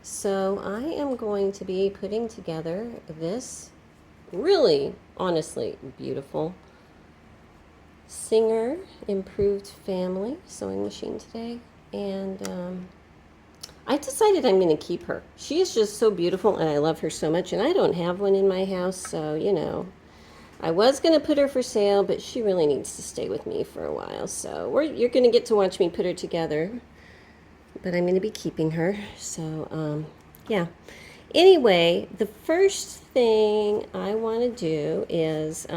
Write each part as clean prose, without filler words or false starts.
So I am going to be putting together this really, honestly, beautiful Singer Improved Family sewing machine today. And I decided I'm going to keep her. She is just so beautiful and I love her so much. And I don't have one in my house, so, I was going to put her for sale, but she really needs to stay with me for a while. So you're going to get to watch me put her together, but I'm going to be keeping her. So, yeah. Anyway, the first thing I want to do is,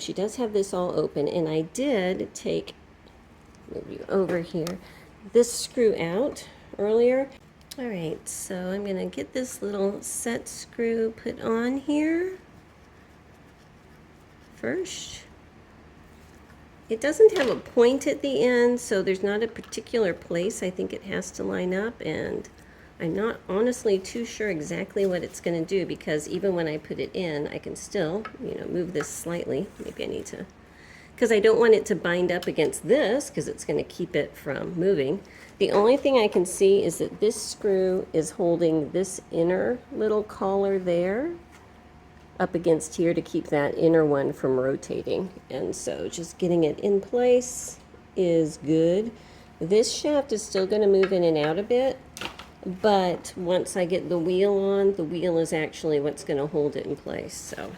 she does have this all open, and I did take, move you over here, this screw out earlier. All right, so I'm going to get this little set screw put on here first. It doesn't have a point at the end, so there's not a particular place I think it has to line up, and I'm not honestly too sure exactly what it's going to do, because even when I put it in, I can still, move this slightly. Maybe I need to, because I don't want it to bind up against this, because it's going to keep it from moving. The only thing I can see is that this screw is holding this inner little collar there up against here to keep that inner one from rotating. And so just getting it in place is good. This shaft is still going to move in and out a bit, but once I get the wheel on, the wheel is actually what's going to hold it in place. So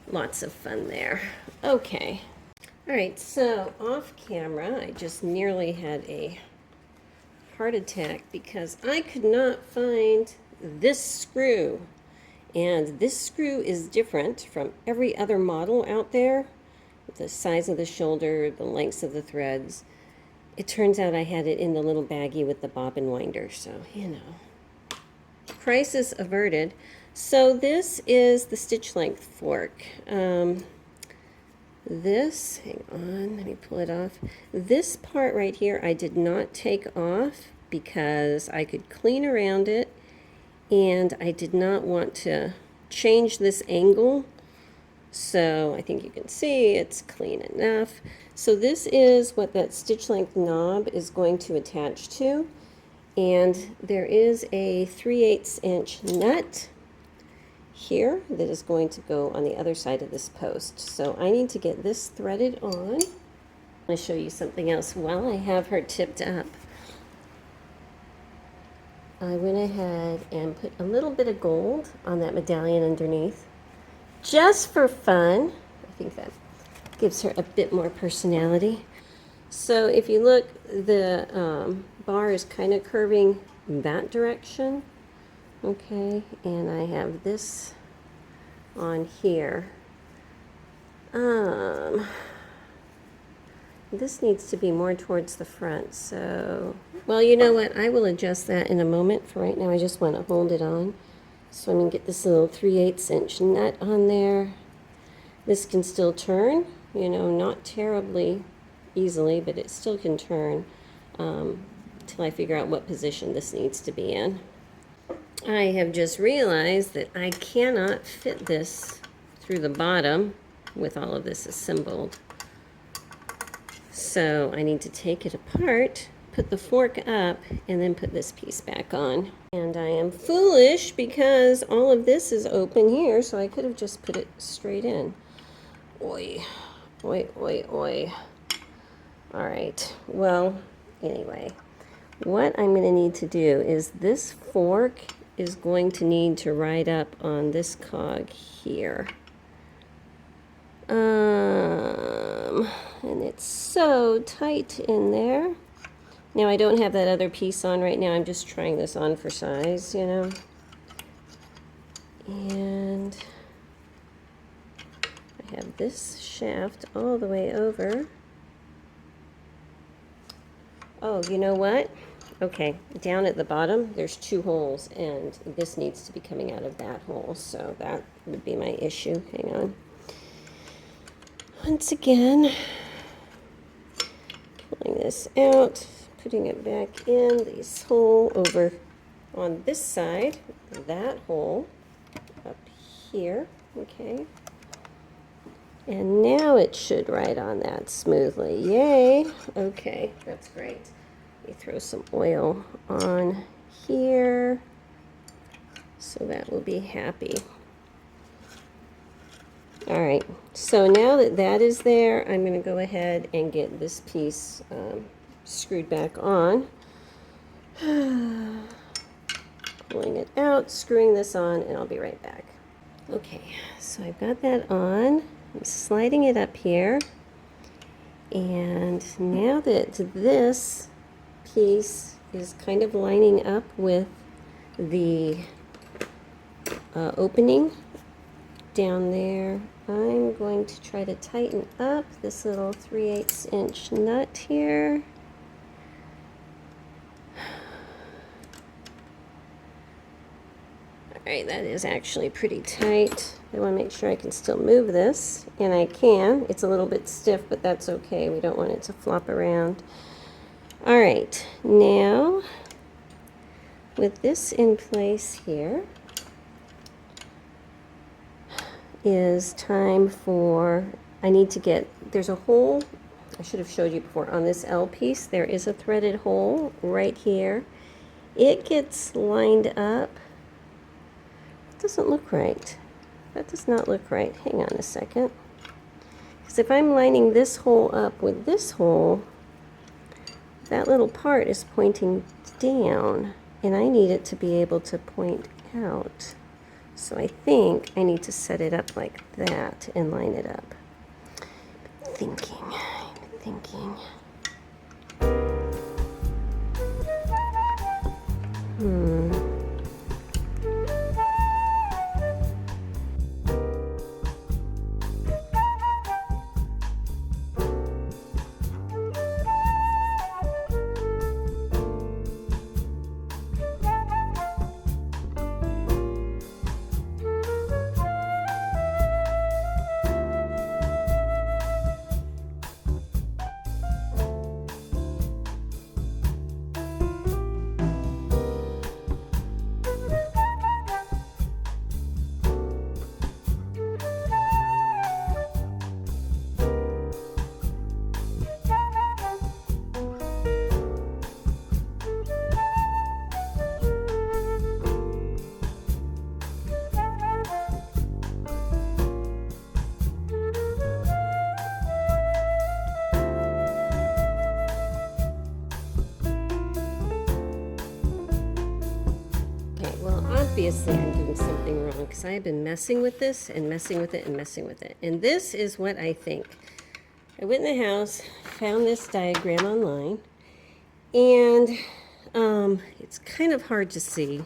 lots of fun there. Okay. All right, so off camera, I just nearly had a heart attack because I could not find this screw. And this screw is different from every other model out there. The size of the shoulder, the lengths of the threads. It turns out I had it in the little baggie with the bobbin winder, so, crisis averted. So this is the stitch length fork. This, hang on, let me pull it off. This part right here I did not take off because I could clean around it, and I did not want to change this angle. So I think you can see it's clean enough. So this is what that stitch length knob is going to attach to. And there is a 3/8 inch nut here that is going to go on the other side of this post. So I need to get this threaded on. I'm going to show you something else while I have her tipped up. I went ahead and put a little bit of gold on that medallion underneath, just for fun. I think that gives her a bit more personality. So if you look, the bar is kind of curving that direction. Okay, and I have this on here. This needs to be more towards the front, so, well, you know what, I will adjust that in a moment. For right now, I just want to hold it on. So I'm going to get this little 3/8 inch nut on there. This can still turn, not terribly easily, but it still can turn until I figure out what position this needs to be in. I have just realized that I cannot fit this through the bottom with all of this assembled. So I need to take it apart, put the fork up, and then put this piece back on. And I am foolish because all of this is open here, so I could have just put it straight in. Oi, oi, oi, oi. All right, well, anyway, what I'm going to need to do is this fork is going to need to ride up on this cog here. And it's so tight in there. Now I don't have that other piece on right now. I'm just trying this on for size, And I have this shaft all the way over. Oh, you know what? Okay, down at the bottom, there's 2 holes, and this needs to be coming out of that hole, so that would be my issue. Hang on. Once again, pulling this out, putting it back in this hole over on this side, that hole up here, okay. And now it should ride on that smoothly. Yay! Okay, that's great. Let me throw some oil on here. So that will be happy. All right, so now that that is there, I'm going to go ahead and get this piece screwed back on. Pulling it out, screwing this on, and I'll be right back. Okay, so I've got that on. I'm sliding it up here. And now that this piece is kind of lining up with the opening down there, I'm going to try to tighten up this little 3/8 inch nut here. Alright, that is actually pretty tight. I want to make sure I can still move this, and I can. It's a little bit stiff, but that's okay. We don't want it to flop around. Alright, now with this in place here, is time for, I need to get, there's a hole, I should have showed you before, on this L piece, there is a threaded hole right here. It gets lined up. It doesn't look right. That does not look right. Hang on a second. Because if I'm lining this hole up with this hole, that little part is pointing down, and I need it to be able to point out. So I think I need to set it up like that and line it up. Thinking. Obviously I'm doing something wrong because I have been messing with this and messing with it and messing with it. And this is what I think. I went in the house, found this diagram online, and it's kind of hard to see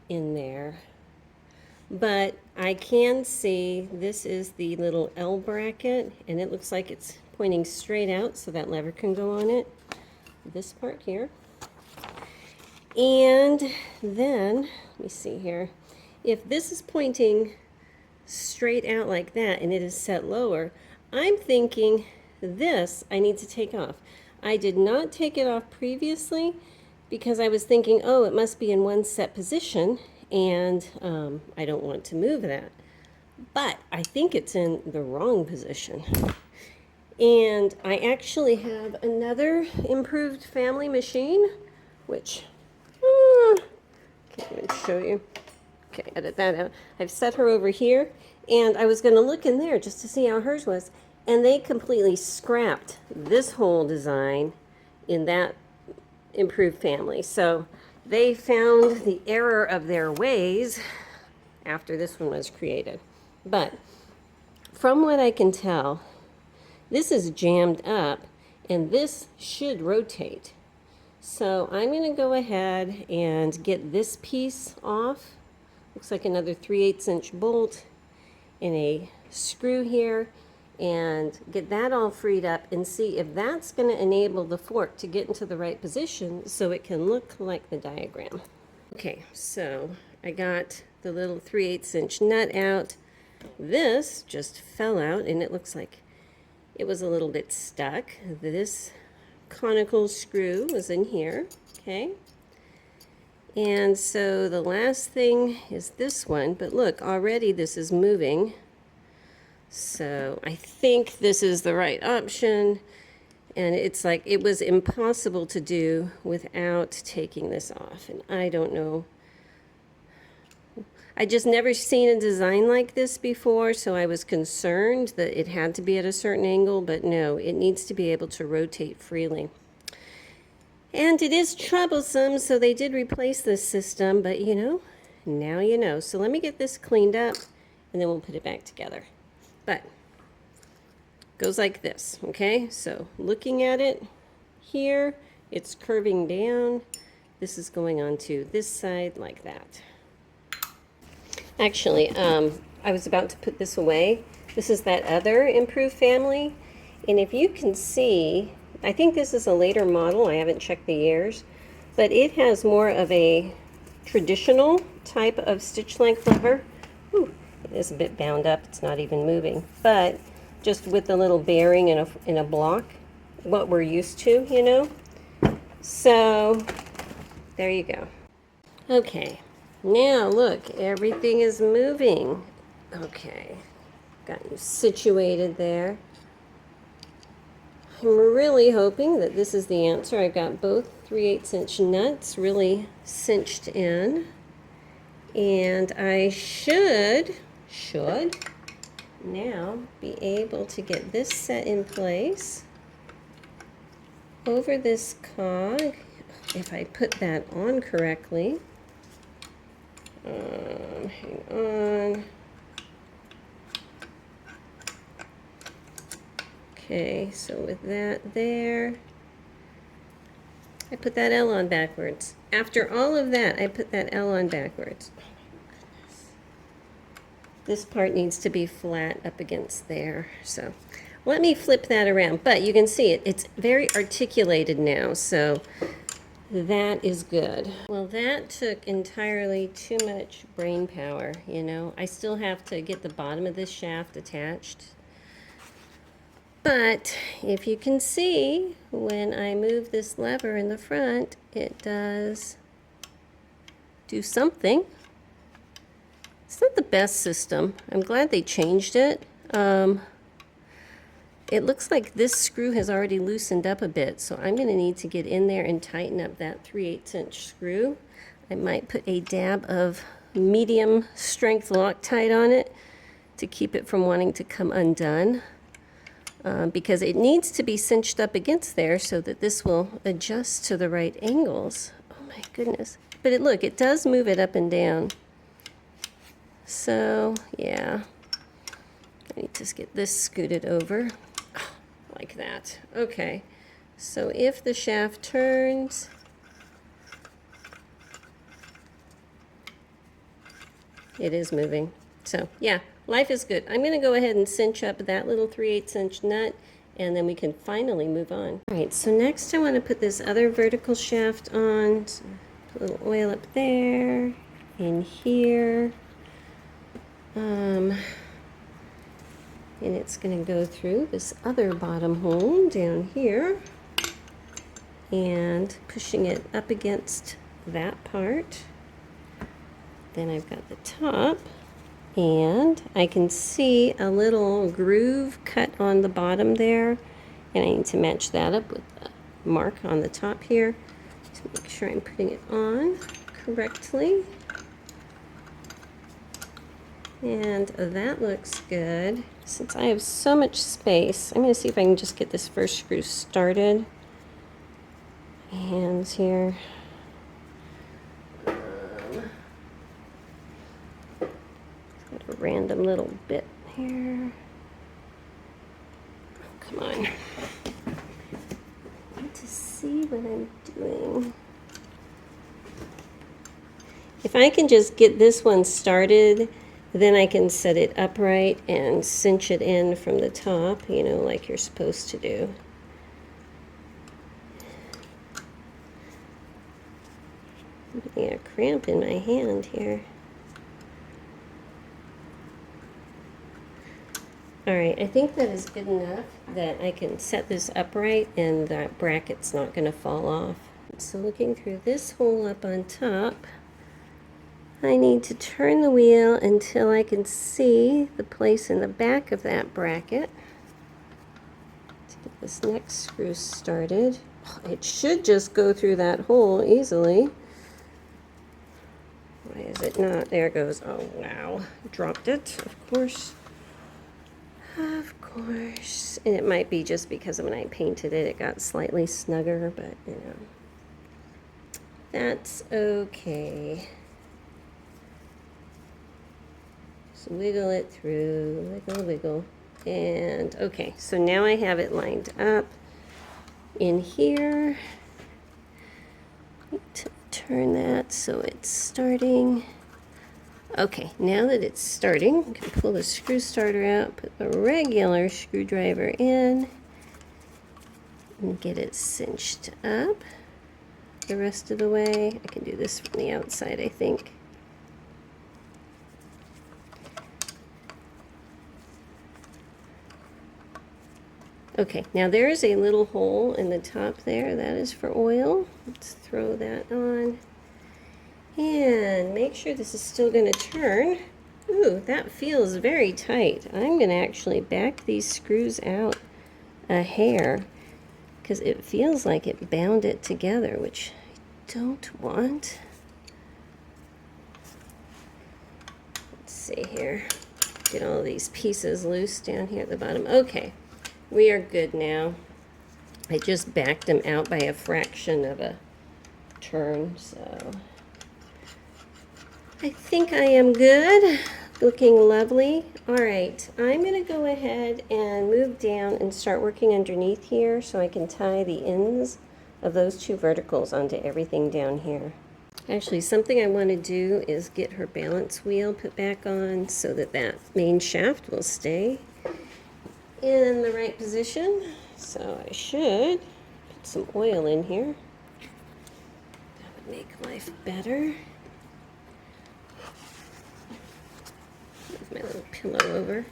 in there. But I can see this is the little L bracket, and it looks like it's pointing straight out, so that lever can go on it. This part here. And then, let me see here, if this is pointing straight out like that and it is set lower, I'm thinking this I need to take off. I did not take it off previously because I was thinking, oh, it must be in one set position, and I don't want to move that. But I think it's in the wrong position. And I actually have another improved family machine, which can't even show you. Okay, edit that out. I've set her over here, and I was going to look in there just to see how hers was, and they completely scrapped this whole design in that improved family. So they found the error of their ways after this one was created. But from what I can tell, this is jammed up, and this should rotate. So I'm going to go ahead and get this piece off. Looks like another 3/8 inch bolt and a screw here, and get that all freed up and see if that's going to enable the fork to get into the right position so it can look like the diagram. Okay, so I got the little 3/8 inch nut out. This just fell out, and it looks like it was a little bit stuck. This conical screw was in here, okay? And so the last thing is this one, but look, already this is moving. So I think this is the right option. And it's like, it was impossible to do without taking this off. And I don't know. I just never seen a design like this before, so I was concerned that it had to be at a certain angle, but no, it needs to be able to rotate freely. And it is troublesome, so they did replace this system, but you know, now you know. So let me get this cleaned up, and then we'll put it back together. But goes like this, okay? So looking at it here, it's curving down. This is going onto this side like that. Actually, I was about to put this away. This is that other improved family. And if you can see, I think this is a later model. I haven't checked the years. But it has more of a traditional type of stitch length lever. Ooh, it is a bit bound up. It's not even moving. But just with the little bearing in a block, what we're used to, you know. So there you go. Okay. Now look, everything is moving. Okay, got you situated there. I'm really hoping that this is the answer. I've got both 3/8 inch nuts really cinched in. And I should now be able to get this set in place over this cog, if I put that on correctly. Hang on. Okay, so with that there, I put that L on backwards. After all of that, I put that L on backwards. Oh my goodness. This part needs to be flat up against there. So let me flip that around. But you can see it's very articulated now. So that is good. Well, that took entirely too much brain power, you know. I still have to get the bottom of this shaft attached. But if you can see, when I move this lever in the front, it does do something. It's not the best system. I'm glad they changed it. It looks like this screw has already loosened up a bit, so I'm going to need to get in there and tighten up that 3/8 inch screw. I might put a dab of medium strength Loctite on it to keep it from wanting to come undone, because it needs to be cinched up against there so that this will adjust to the right angles. Oh my goodness. But look, it does move it up and down. So, yeah. I need to just get this scooted over. Like that. Okay, so if the shaft turns, it is moving. So yeah, life is good. I'm going to go ahead and cinch up that little 3/8 inch nut, and then we can finally move on. All right, so next I want to put this other vertical shaft on. So put a little oil up there, in here. And it's going to go through this other bottom hole down here and pushing it up against that part. Then I've got the top, and I can see a little groove cut on the bottom there, and I need to match that up with the mark on the top here to make sure I'm putting it on correctly. And that looks good. Since I have so much space, I'm going to see if I can just get this first screw started. My hands here. Got a random little bit here. Oh, come on. I need to see what I'm doing. If I can just get this one started, then I can set it upright and cinch it in from the top, you know, like you're supposed to do. I'm getting a cramp in my hand here. All right, I think that is good enough that I can set this upright and that bracket's not going to fall off. So looking through this hole up on top, I need to turn the wheel until I can see the place in the back of that bracket. To get this next screw started. It should just go through that hole easily. Why is it not? There it goes. Oh, wow. Dropped it, of course. Of course. And it might be just because when I painted it, it got slightly snugger, but, you know, that's okay. Just wiggle it through, wiggle, wiggle. And, okay, so now I have it lined up in here. Turn that so it's starting. Okay, now that it's starting, I can pull the screw starter out, put the regular screwdriver in, and get it cinched up the rest of the way. I can do this from the outside, I think. Okay, now there is a little hole in the top there. That is for oil. Let's throw that on. And make sure this is still going to turn. Ooh, that feels very tight. I'm going to actually back these screws out a hair because it feels like it bound it together, which I don't want. Let's see here. Get all these pieces loose down here at the bottom. Okay. We are good now. I just backed them out by a fraction of a turn, so I think I am good. Looking lovely. All right, I'm going to go ahead and move down and start working underneath here so I can tie the ends of those two verticals onto everything down here. Actually, something I want to do is get her balance wheel put back on so that that main shaft will stay in the right position. So I should put some oil in here. That would make life better. Move my little pillow over.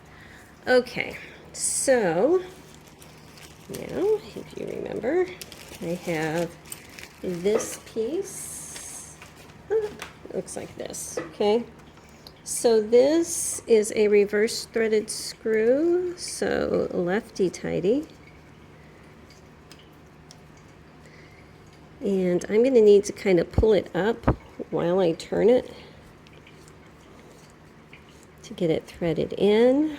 Okay, so now, if you remember, I have this piece. It looks like this, okay? So this is a reverse threaded screw, so lefty-tighty. And I'm going to need to kind of pull it up while I turn it to get it threaded in.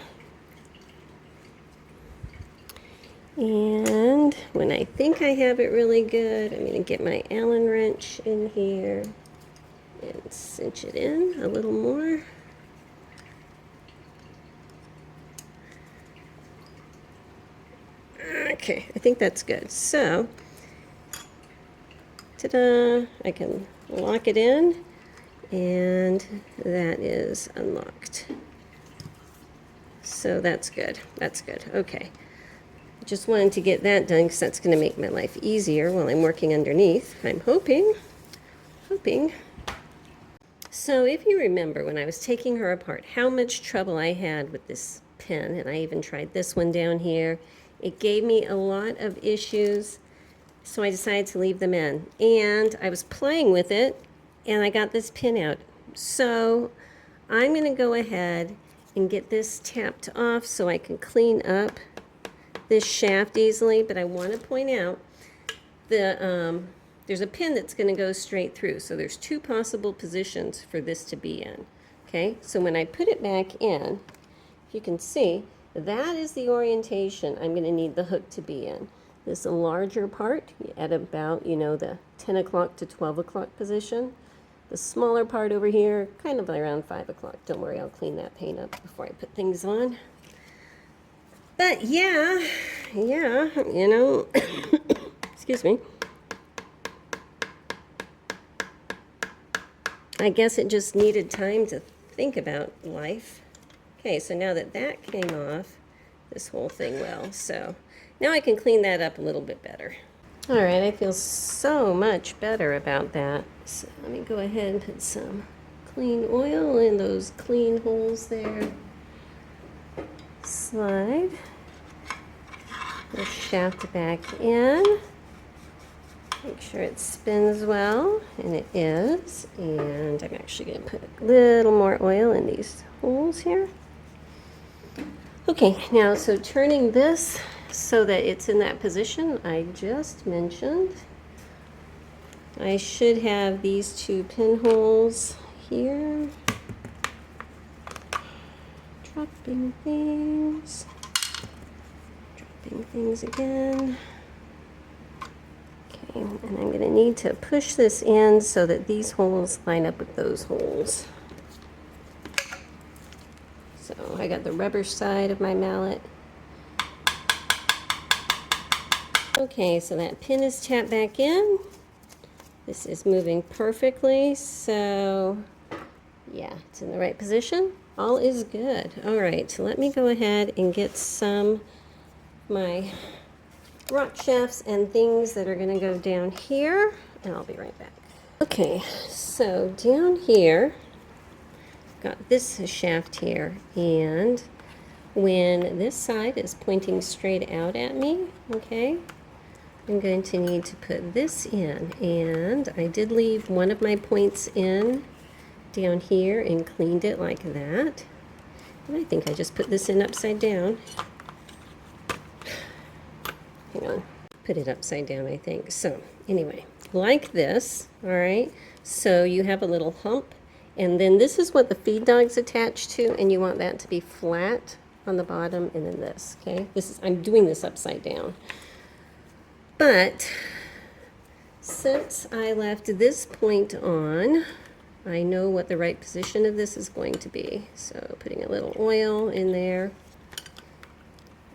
And when I think I have it really good, I'm going to get my Allen wrench in here and cinch it in a little more. Okay, I think that's good. So, ta-da, I can lock it in, and that is unlocked. So that's good. That's good. Okay. Just wanted to get that done because that's going to make my life easier while I'm working underneath. I'm hoping. So if you remember when I was taking her apart, how much trouble I had with this pin, and I even tried this one down here. It gave me a lot of issues, so I decided to leave them in. And I was playing with it, and I got this pin out. So I'm going to go ahead and get this tapped off so I can clean up this shaft easily. But I want to point out there's a pin that's going to go straight through. So there's two possible positions for this to be in. Okay, so when I put it back in, if you can see, that is the orientation I'm going to need the hook to be in. This larger part at about, the 10 o'clock to 12 o'clock position. The smaller part over here, kind of around 5 o'clock. Don't worry, I'll clean that paint up before I put things on. But yeah, excuse me. I guess it just needed time to think about life. Okay, so now that that came off, this whole thing will. So now I can clean that up a little bit better. All right, I feel so much better about that. So let me go ahead and put some clean oil in those clean holes there. Slide the shaft back in. Make sure it spins well, and it is. And I'm actually going to put a little more oil in these holes here. Okay, now so turning this so that it's in that position I just mentioned. I should have these two pinholes here. Dropping things again. Okay, and I'm going to need to push this in so that these holes line up with those holes. So I got the rubber side of my mallet. Okay, so that pin is tapped back in. This is moving perfectly, so yeah, it's in the right position. All is good. All right, so let me go ahead and get some of my rock shafts and things that are gonna go down here, and I'll be right back. Okay, so down here, got this shaft here, and when this side is pointing straight out at me, okay, I'm going to need to put this in, and I did leave one of my points in down here and cleaned it like that. And I think I just put this in upside down. Hang on, put it upside down, I think. So anyway, like this, all right? So you have a little hump, and then this is what the feed dog's attached to, and you want that to be flat on the bottom, and then this, okay? I'm doing this upside down. But since I left this point on, I know what the right position of this is going to be. So putting a little oil in there.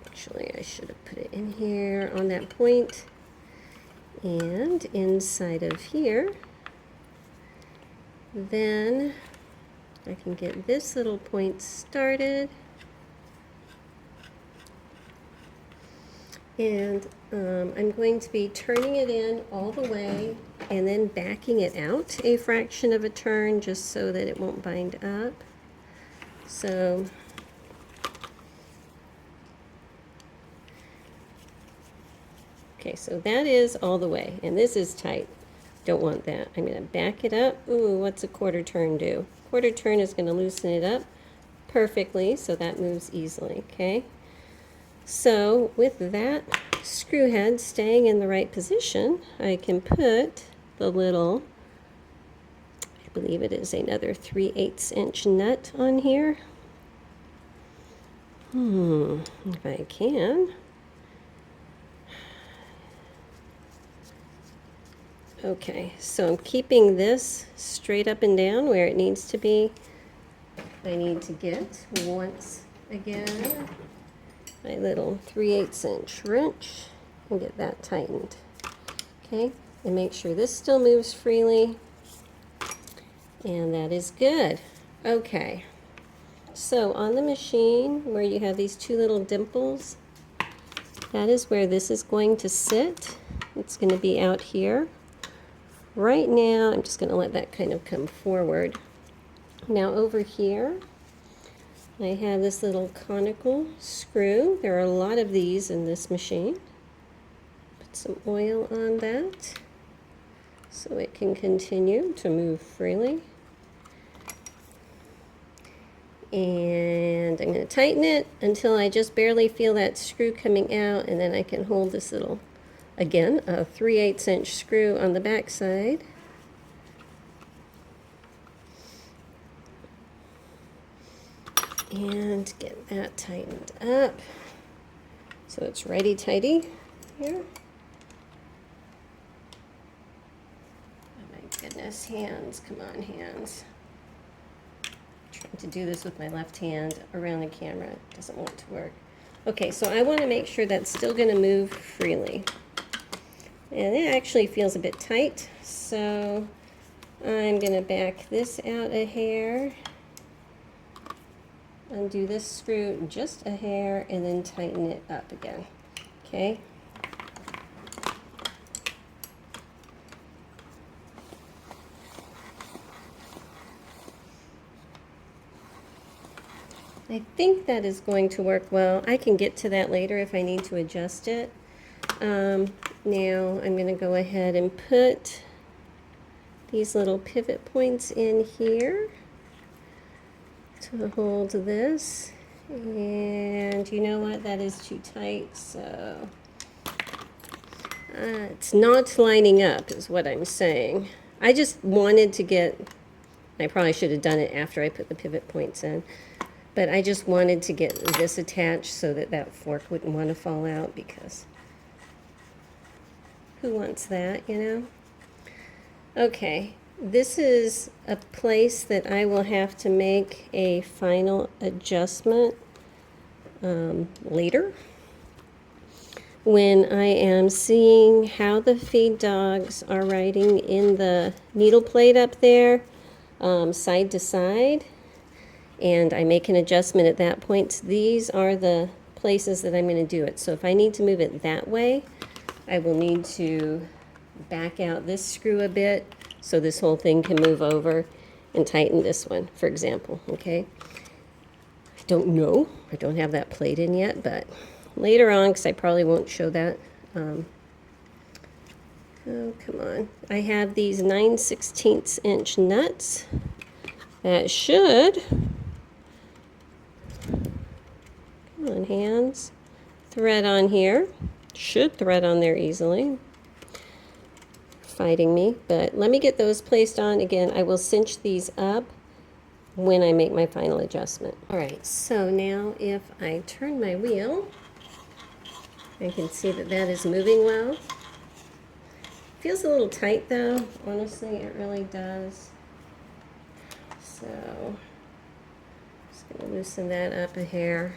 Actually, I should have put it in here on that point. And inside of here, then I can get this little point started. And I'm going to be turning it in all the way and then backing it out a fraction of a turn just so that it won't bind up. So okay, so that is all the way, and this is tight. Don't want that. I'm going to back it up. Ooh, what's a quarter turn do? Quarter turn is going to loosen it up perfectly, so that moves easily, okay? So with that screw head staying in the right position, I can put the little, I believe it is another 3/8 inch nut on here. If I can. Okay, so I'm keeping this straight up and down where it needs to be. I need to get, once again, my little 3/8 inch wrench and get that tightened. Okay, and make sure this still moves freely. And that is good. Okay, so on the machine where you have these two little dimples, that is where this is going to sit. It's going to be out here. Right now, I'm just going to let that kind of come forward. Now over here, I have this little conical screw. There are a lot of these in this machine. Put some oil on that so it can continue to move freely. And I'm going to tighten it until I just barely feel that screw coming out, and then I can hold this little, again, a 3/8 inch screw on the back side. And get that tightened up so it's righty tighty here. Oh my goodness, hands, come on, hands. Trying to do this with my left hand around the camera, it doesn't want to work. Okay, so I want to make sure that's still going to move freely. And it actually feels a bit tight, so I'm going to back this out a hair. Undo this screw just a hair and then tighten it up again. Okay. I think that is going to work well. I can get to that later if I need to adjust it. Now I'm going to go ahead and put these little pivot points in here to hold this, And you know what? That is too tight, so it's not lining up is what I'm saying. I just wanted to get, I probably should have done it after I put the pivot points in, but I just wanted to get this attached so that that fork wouldn't want to fall out, because who wants that, you know? Okay, this is a place that I will have to make a final adjustment later, when I am seeing how the feed dogs are riding in the needle plate up there, side to side, and I make an adjustment at that point. These are the places that I'm going to do it. So if I need to move it that way, I will need to back out this screw a bit so this whole thing can move over and tighten this one, for example, okay? I don't know. I don't have that plate in yet, but later on, because I probably won't show that. Oh, come on. I have these 9/16 inch nuts that should, come on hands, thread on here. Should thread on there easily. Fighting me, but let me get those placed on. Again, I will cinch these up when I make my final adjustment. All right, so now if I turn my wheel, I can see that that is moving well. Feels a little tight though, honestly, it really does. So, just gonna loosen that up a hair.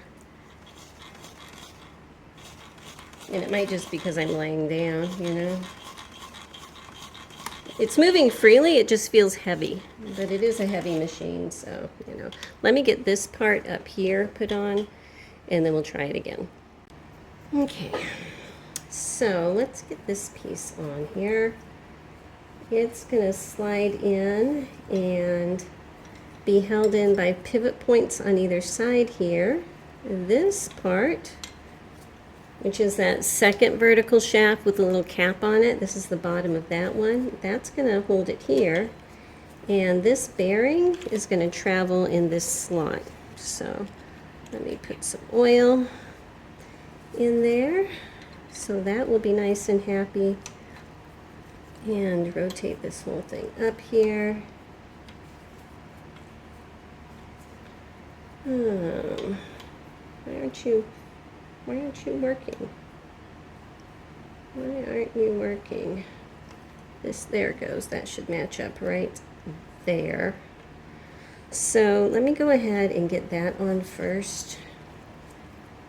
And it might just be because I'm laying down, you know. It's moving freely, it just feels heavy, but it is a heavy machine, so, you know. Let me get this part up here put on, and then we'll try it again. Okay, so let's get this piece on here. It's gonna slide in and be held in by pivot points on either side here. This part, which is that second vertical shaft with a little cap on it, this is the bottom of that one, that's gonna hold it here. And this bearing is gonna travel in this slot. So let me put some oil in there, so that will be nice and happy. And rotate this whole thing up here. Why aren't you working? Why aren't you working? This, there it goes. That should match up right there. So let me go ahead and get that on first,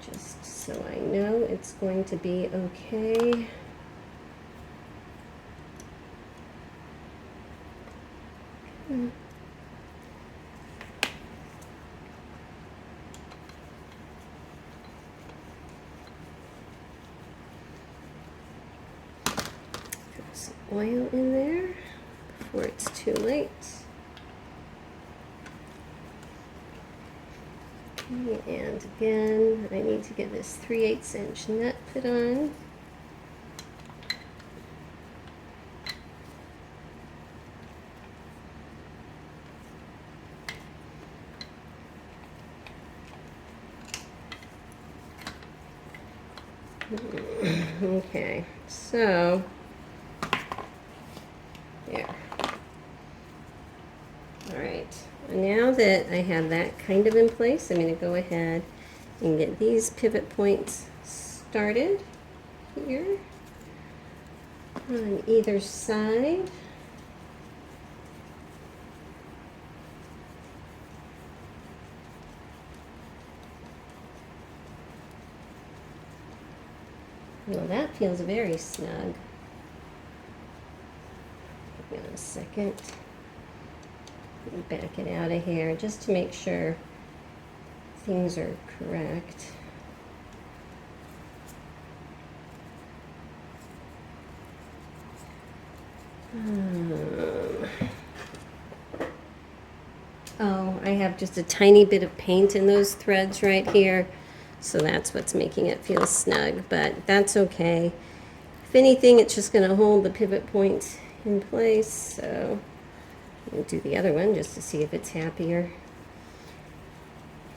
just so I know it's going to be okay. Some oil in there before it's too late. And again, I need to get this 3/8 inch nut put on. Okay, so there. All right, now that I have that kind of in place, I'm going to go ahead and get these pivot points started here on either side. Well, that feels very snug. Give me a second. Back it out of here just to make sure things are correct. Oh, I have just a tiny bit of paint in those threads right here, so that's what's making it feel snug, but that's okay. If anything, it's just going to hold the pivot point in place, so I'll do the other one just to see if it's happier.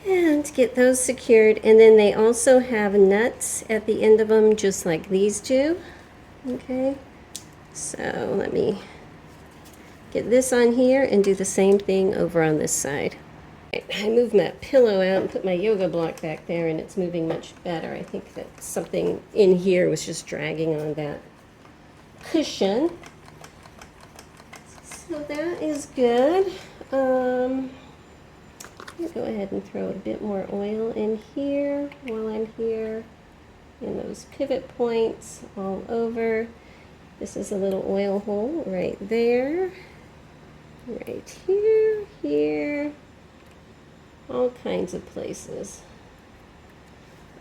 And get those secured. And then they also have nuts at the end of them, just like these do. Okay, so let me get this on here and do the same thing over on this side. I moved my pillow out and put my yoga block back there, and it's moving much better. I think that something in here was just dragging on that cushion. So that is good. I'm going to go ahead and throw a bit more oil in here while I'm here, in those pivot points all over. This is a little oil hole right there, right here, here, all kinds of places.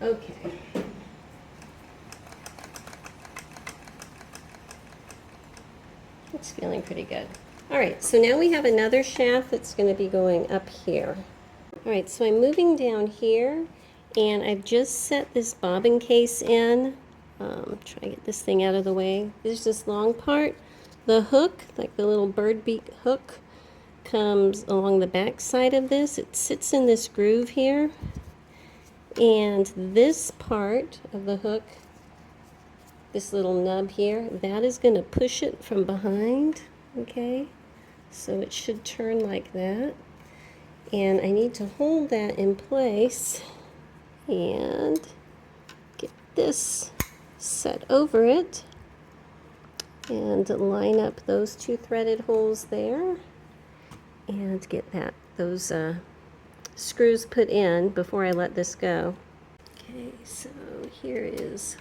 Okay. It's feeling pretty good. All right, so now we have another shaft that's going to be going up here. All right, so I'm moving down here, and I've just set this bobbin case in. Try to get this thing out of the way. There's this long part. The hook, like the little bird beak hook, comes along the back side of this. It sits in this groove here, and this part of the hook, this little nub here, that is going to push it from behind. Okay, so it should turn like that, and I need to hold that in place and get this set over it and line up those two threaded holes there and get those screws put in before I let this go. Okay, so here is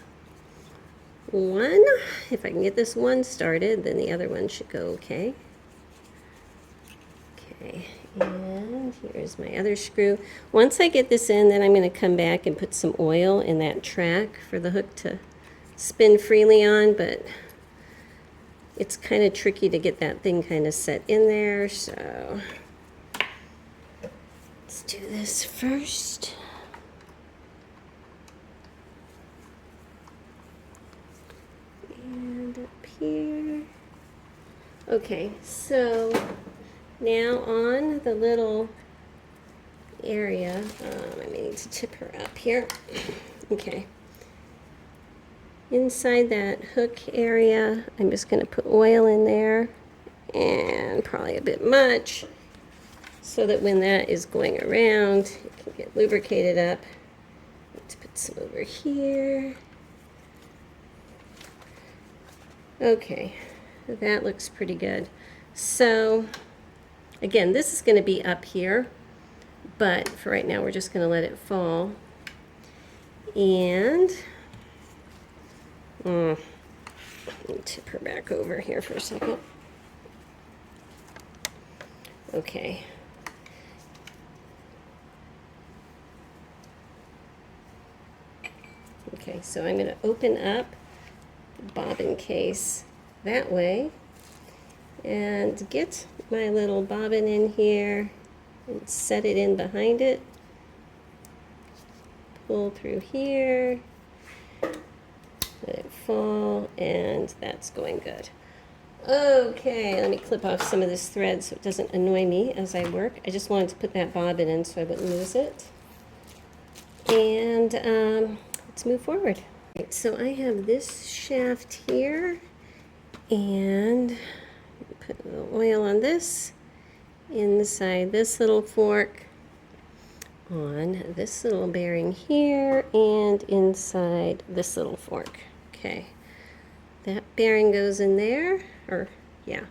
one. If I can get this one started, then the other one should go okay. Okay, and here's my other screw. Once I get this in, then I'm going to come back and put some oil in that track for the hook to spin freely on, but it's kind of tricky to get that thing kind of set in there, so let's do this first. And up here. Okay, so now on the little area, I may need to tip her up here. Okay. Inside that hook area, I'm just going to put oil in there, and probably a bit much, so that when that is going around, it can get lubricated up. Let's put some over here. Okay, that looks pretty good. So, again, this is going to be up here, but for right now, we're just going to let it fall. And let me tip her back over here for a second. Okay. Okay, so I'm going to open up the bobbin case that way and get my little bobbin in here and set it in behind it. Pull through here. Let it fall, and that's going good. Okay, let me clip off some of this thread so it doesn't annoy me as I work. I just wanted to put that bobbin in so I wouldn't lose it. And let's move forward. Right, so I have this shaft here, and put a little oil on this, inside this little fork, on this little bearing here, and inside this little fork. Okay, that bearing goes in there, or yeah,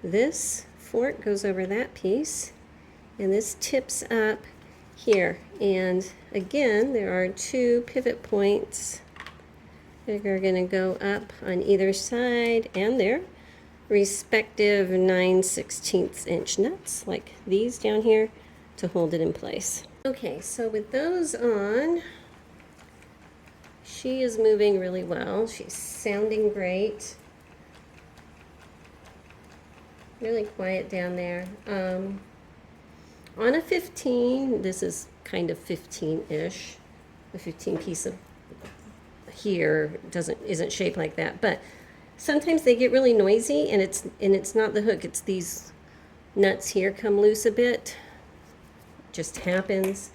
this fork goes over that piece, and this tips up here. And again, there are two pivot points that are going to go up on either side, and they're respective 9/16 inch nuts, like these down here, to hold it in place. Okay, so with those on, she is moving really well. She's sounding great. Really quiet down there. On a 15, this is kind of 15-ish. The 15 piece of here isn't shaped like that, but sometimes they get really noisy, and it's not the hook. It's these nuts here come loose a bit. Just happens.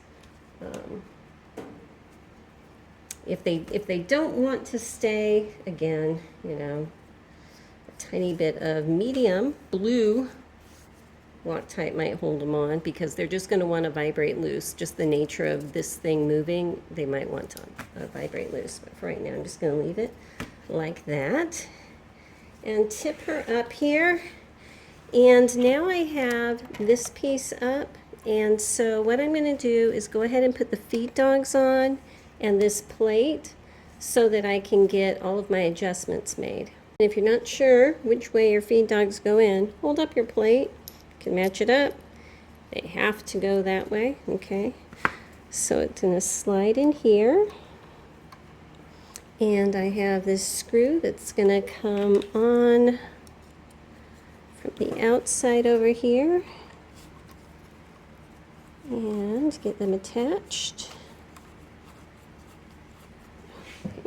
If they don't want to stay, again, you know, a tiny bit of medium blue Loctite might hold them on, because they're just going to want to vibrate loose. Just the nature of this thing moving, they might want to vibrate loose. But for right now, I'm just going to leave it like that and tip her up here. And now I have this piece up, and so what I'm going to do is go ahead and put the feed dogs on and this plate so that I can get all of my adjustments made. And if you're not sure which way your feed dogs go in, hold up your plate. Can match it up. They have to go that way, okay? So it's going to slide in here. And I have this screw that's going to come on from the outside over here. And get them attached.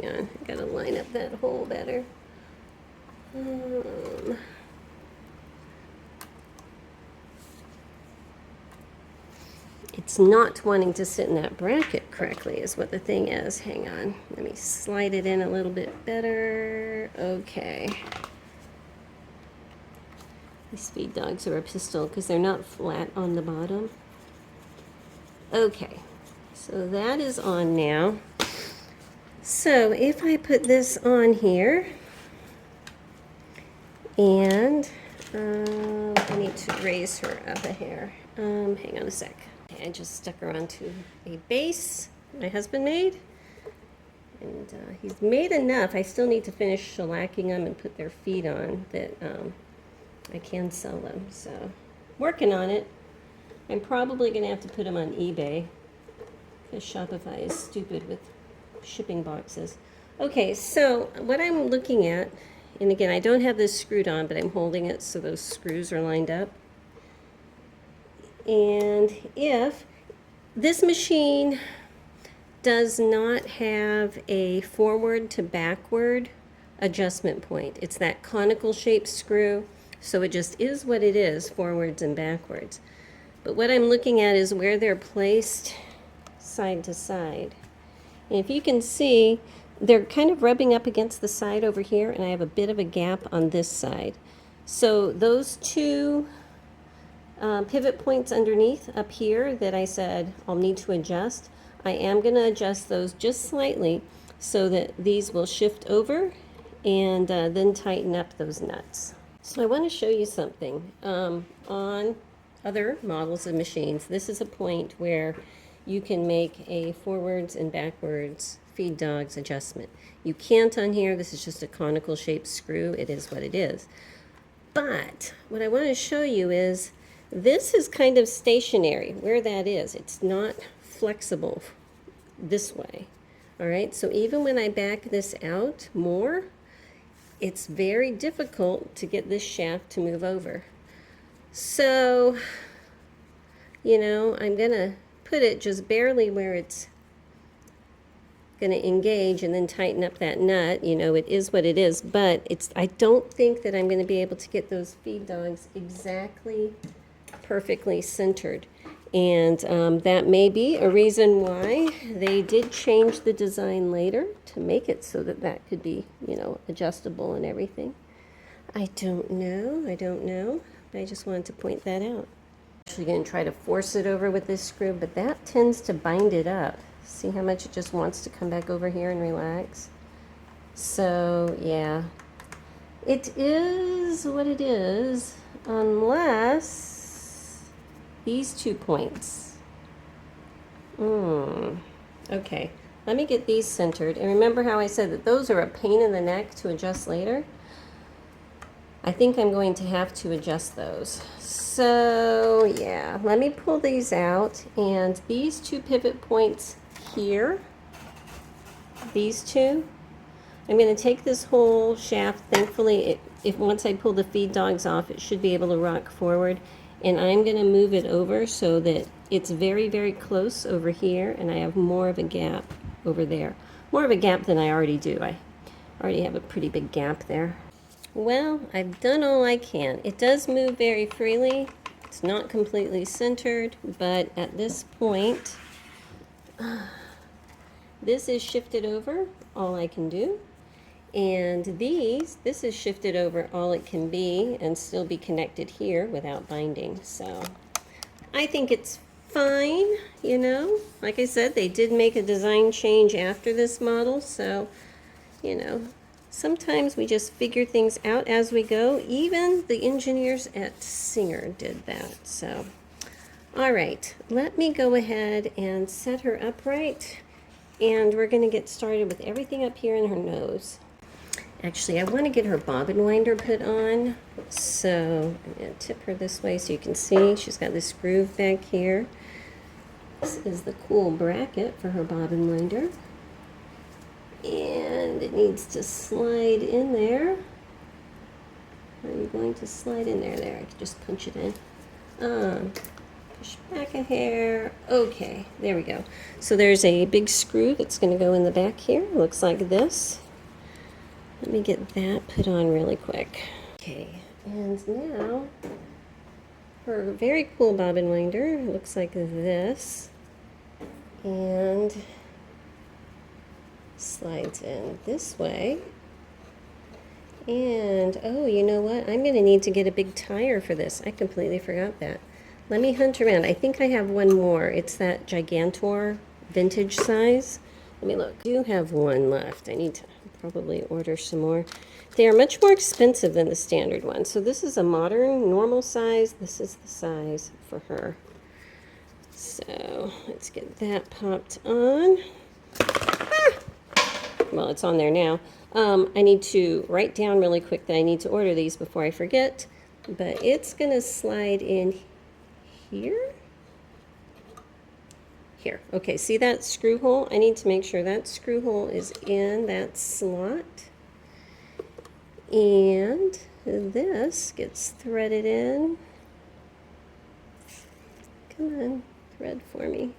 Hang on, I got to line up that hole better. It's not wanting to sit in that bracket correctly is what the thing is. Hang on. Let me slide it in a little bit better. Okay. These feed dogs are a pistol because they're not flat on the bottom. Okay. So that is on now. So if I put this on here, and I need to raise her up a hair. Hang on a sec. I just stuck her onto a base my husband made, and he's made enough. I still need to finish shellacking them and put their feet on that I can sell them. So working on it. I'm probably going to have to put them on eBay because Shopify is stupid with shipping boxes. Okay, so what I'm looking at, and again, I don't have this screwed on, but I'm holding it so those screws are lined up. And if this machine does not have a forward to backward adjustment point, it's that conical shaped screw, so it just is what it is, forwards and backwards. But what I'm looking at is where they're placed side to side. And if you can see, they're kind of rubbing up against the side over here, and I have a bit of a gap on this side. So those two pivot points underneath up here that I said I'll need to adjust, I am going to adjust those just slightly so that these will shift over and then tighten up those nuts. So I want to show you something. On other models of machines, this is a point where you can make a forwards and backwards feed dogs adjustment. You can't on here. This is just a conical shaped screw. It is what it is. But what I want to show you is this is kind of stationary where that is. It's not flexible this way. All right, so even when I back this out more, it's very difficult to get this shaft to move over. So, you know, I'm going to put it just barely where it's going to engage and then tighten up that nut. You know, it is what it is, but I don't think that I'm going to be able to get those feed dogs exactly perfectly centered. And that may be a reason why they did change the design later to make it so that that could be, you know, adjustable and everything. I don't know, but I just wanted to point that out. I'm actually going to try to force it over with this screw, but that tends to bind it up. See how much it just wants to come back over here and relax? So, yeah. It is what it is, unless these 2 points. Okay, let me get these centered. And remember how I said that those are a pain in the neck to adjust later? I think I'm going to have to adjust those. So, yeah, let me pull these out. And these 2 pivot points here, these 2, I'm going to take this whole shaft. Thankfully, if once I pull the feed dogs off, it should be able to rock forward. And I'm going to move it over so that it's very, very close over here, and I have more of a gap over there. More of a gap than I already do. I already have a pretty big gap there. Well, I've done all I can. It does move very freely. It's not completely centered, but at this point, This is shifted over, all I can do. And this is shifted over all it can be and still be connected here without binding. So I think it's fine, you know. Like I said, they did make a design change after this model, so, you know, sometimes we just figure things out as we go. Even the engineers at Singer did that, so. All right, let me go ahead and set her upright, and we're gonna get started with everything up here in her nose. Actually, I want to get her bobbin winder put on, so I'm going to tip her this way so you can see. She's got this groove back here. This is the cool bracket for her bobbin winder. And it needs to slide in there. Are you going to slide in there? There, I can just punch it in. Push back a hair. Okay, there we go. So there's a big screw that's going to go in the back here. It looks like this. Let me get that put on really quick. Okay, and now her very cool bobbin winder looks like this, and slides in this way. And oh, you know what? I'm going to need to get a big tire for this. I completely forgot that. Let me hunt around. I think I have one more. It's that Gigantor vintage size. Let me look. I do have one left. I need to probably order some more. They are much more expensive than the standard one. So this is a modern, normal size. This is the size for her. So let's get that popped on. Ah! Well, it's on there now. I need to write down really quick that I need to order these before I forget. But it's going to slide in here. Here. Okay, see that screw hole? I need to make sure that screw hole is in that slot. And this gets threaded in. Come on, thread for me.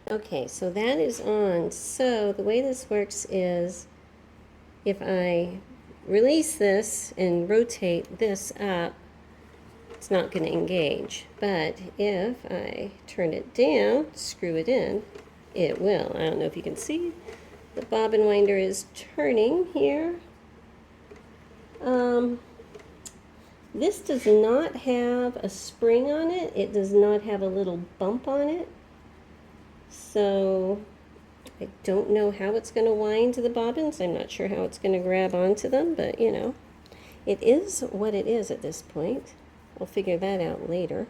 Okay, so that is on. So the way this works is if I release this and rotate this up, it's not going to engage. But if I turn it down, screw it in, it will. I don't know if you can see. The bobbin winder is turning here. This does not have a spring on it. It does not have a little bump on it. So I don't know how it's going to wind the bobbins. I'm not sure how it's going to grab onto them, but you know, it is what it is at this point. We'll figure that out later.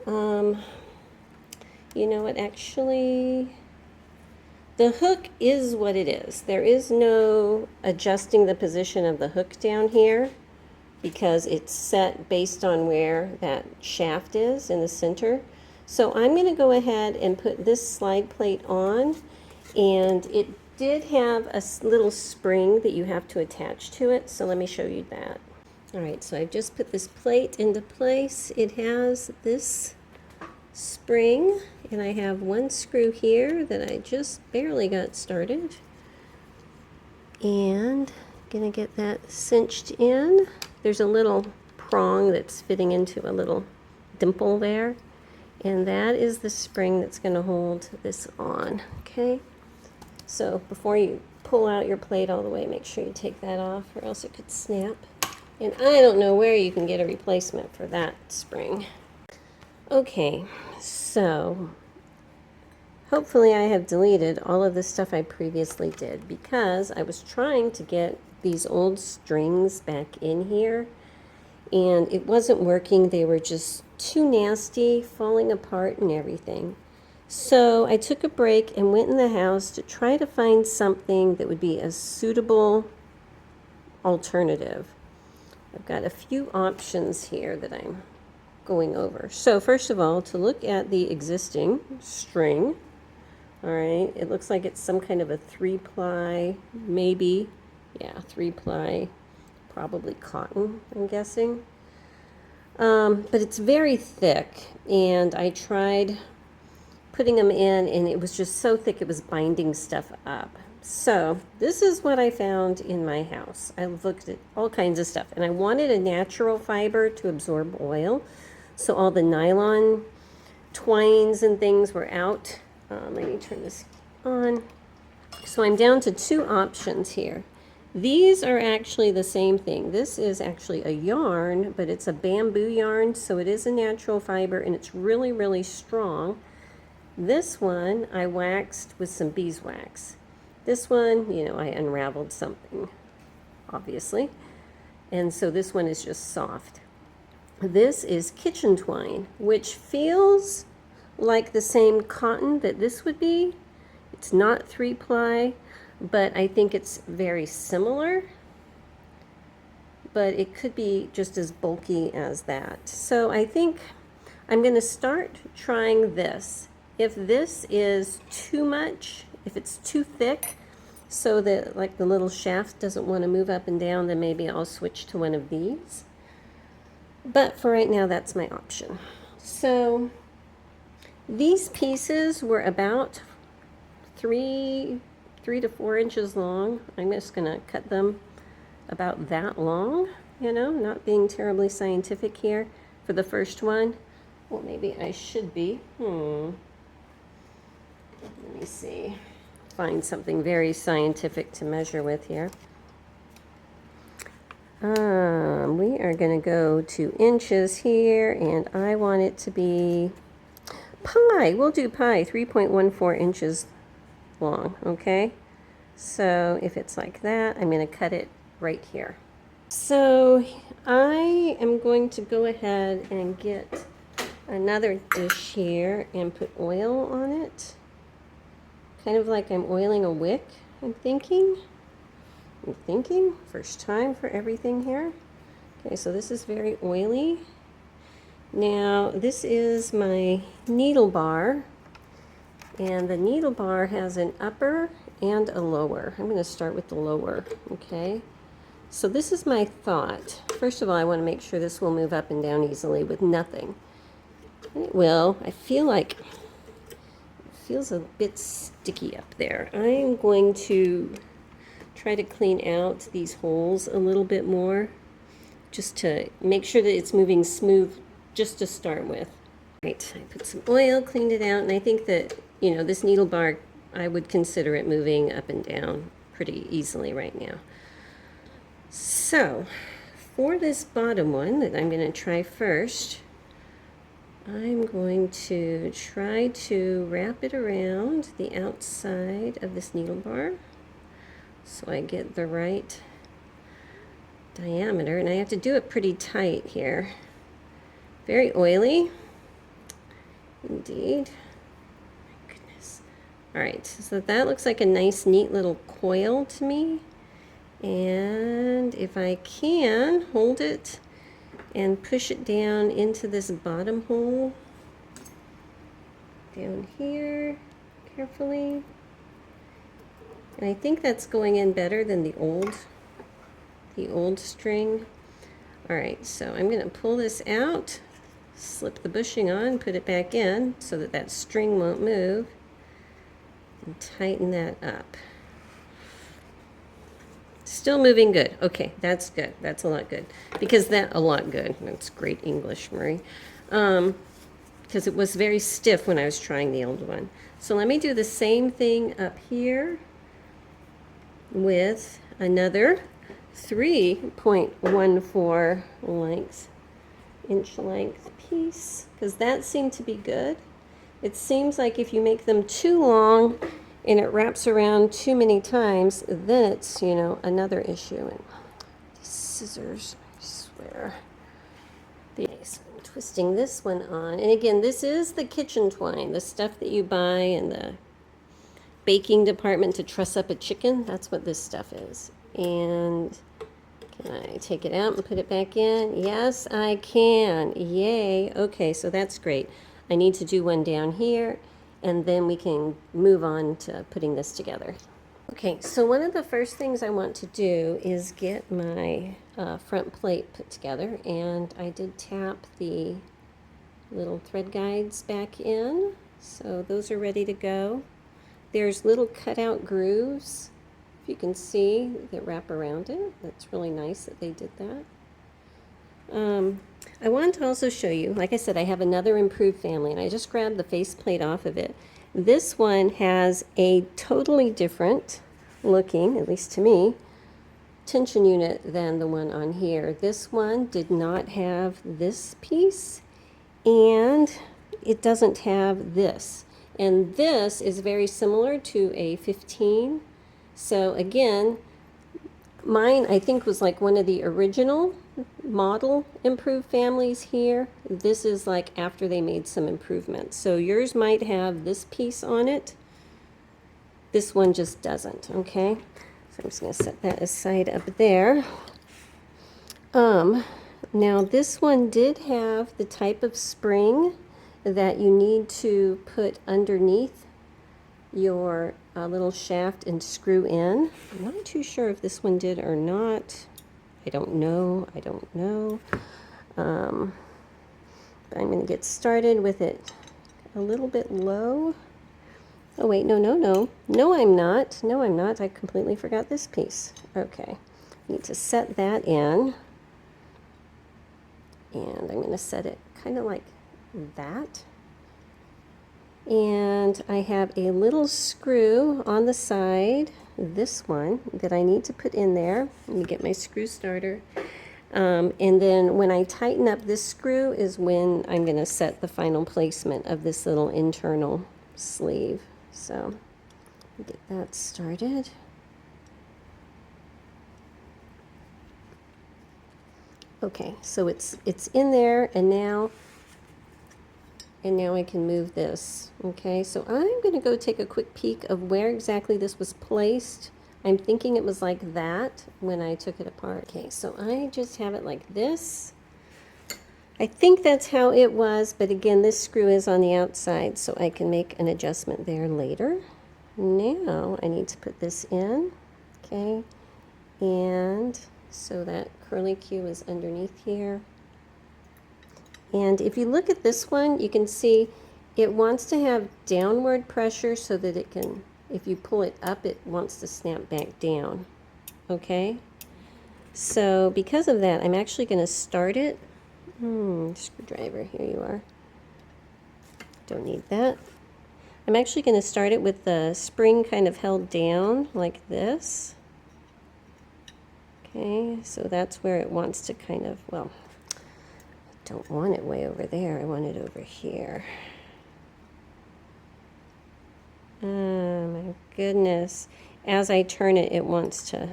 You know what, actually, the hook is what it is. There is no adjusting the position of the hook down here because it's set based on where that shaft is in the center. So I'm going to go ahead and put this slide plate on, and it did have a little spring that you have to attach to it, so let me show you that. All right, so I've just put this plate into place. It has this spring, and I have one screw here that I just barely got started. And I'm gonna get that cinched in. There's a little prong that's fitting into a little dimple there, and that is the spring that's gonna hold this on, okay? So before you pull out your plate all the way, make sure you take that off or else it could snap. And I don't know where you can get a replacement for that spring. Okay, so hopefully I have deleted all of the stuff I previously did because I was trying to get these old strings back in here and it wasn't working. They were just too nasty, falling apart and everything. So I took a break and went in the house to try to find something that would be a suitable alternative. I've got a few options here that I'm going over. So first of all, to look at the existing string, all right, it looks like it's some kind of a 3-ply, maybe, yeah, 3-ply, probably cotton, I'm guessing. But it's very thick, and I tried putting them in, and it was just so thick it was binding stuff up. So this is what I found in my house. I looked at all kinds of stuff, and I wanted a natural fiber to absorb oil. So all the nylon twines and things were out Let me turn this on. So I'm down to 2 options here. These are actually the same thing. This is actually a yarn, but it's a bamboo yarn, so it is a natural fiber, and it's really, really strong. This one I waxed with some beeswax. This one, you know, I unraveled something, obviously. And so this one is just soft. This is kitchen twine, which feels like the same cotton that this would be. It's not 3-ply, but I think it's very similar. But it could be just as bulky as that. So I think I'm going to start trying this. If this is too much, if it's too thick, so that like the little shaft doesn't want to move up and down, then maybe I'll switch to one of these. But for right now, that's my option. So these pieces were about 3 to 4 inches long. I'm just going to cut them about that long, you know, not being terribly scientific here for the first one. Well, maybe I should be. Let me see. Find something very scientific to measure with here. We are going to go to inches here, and I want it to be pi. We'll do pi, 3.14 inches long, okay? So if it's like that, I'm going to cut it right here. So I am going to go ahead and get another dish here and put oil on it. Kind of like I'm oiling a wick, I'm thinking. First time for everything here. Okay, so this is very oily. Now, this is my needle bar, and the needle bar has an upper and a lower. I'm going to start with the lower, okay? So this is my thought. First of all, I want to make sure this will move up and down easily with nothing. And it will. I feel like it feels a bit sticky up there. I am going to try to clean out these holes a little bit more, just to make sure that it's moving smooth, just to start with. Right, I put some oil, cleaned it out, and I think that, you know, this needle bar, I would consider it moving up and down pretty easily right now. So, for this bottom one that I'm going to try first, I'm going to try to wrap it around the outside of this needle bar so I get the right diameter, and I have to do it pretty tight here. Very oily, indeed. My goodness. All right, so that looks like a nice, neat little coil to me. And if I can, hold it and push it down into this bottom hole down here carefully. And I think that's going in better than the old string. All right, so I'm going to pull this out, slip the bushing on, put it back in so that that string won't move, and tighten that up. Still moving good. Okay, that's good. That's a lot good. Because a lot good. That's great English, Marie. Because it was very stiff when I was trying the old one. So let me do the same thing up here with another 3.14 inch length piece, because that seemed to be good. It seems like if you make them too long and it wraps around too many times, then it's, you know, another issue. And these scissors, I swear. So I'm twisting this one on. And again, this is the kitchen twine, the stuff that you buy in the baking department to truss up a chicken. That's what this stuff is. And can I take it out and put it back in? Yes, I can. Yay. Okay, so that's great. I need to do one down here, and then we can move on to putting this together. Okay, so one of the first things I want to do is get my front plate put together, and I did tap the little thread guides back in, so those are ready to go. There's little cutout grooves, if you can see, that wrap around it. That's really nice that they did that. I wanted to also show you, like I said, I have another improved family, and I just grabbed the faceplate off of it. This one has a totally different looking, at least to me, tension unit than the one on here. This one did not have this piece, and it doesn't have this. And this is very similar to a 15. So again, mine I think was like one of the original model improved families here. This is like after they made some improvements. So yours might have this piece on it. This one just doesn't, okay? So I'm just going to set that aside up there. Now this one did have the type of spring that you need to put underneath your little shaft and screw in. I'm not too sure if this one did or not. I don't know. But I'm going to get started with it a little bit low. Oh wait, no, I'm not. I completely forgot this piece. Okay, I need to set that in, and I'm going to set it kind of like that. And I have a little screw on the side, this one, that I need to put in there. Let me get my screw starter. And then when I tighten up this screw is when I'm going to set the final placement of this little internal sleeve. So get that started. Okay, so it's in there, and now I can move this. Okay, so I'm going to go take a quick peek of where exactly this was placed. I'm thinking it was like that when I took it apart. Okay, so I just have it like this. I think that's how it was, but again, this screw is on the outside, so I can make an adjustment there later. Now I need to put this in, okay, and so that curly Q is underneath here. And if you look at this one, you can see it wants to have downward pressure so that it can, if you pull it up, it wants to snap back down, okay? So because of that, I'm actually going to start it. Screwdriver, here you are. Don't need that. I'm actually going to start it with the spring kind of held down like this. Okay, so that's where it wants to kind of, well, I don't want it way over there. I want it over here. Oh my goodness. As I turn it, it wants to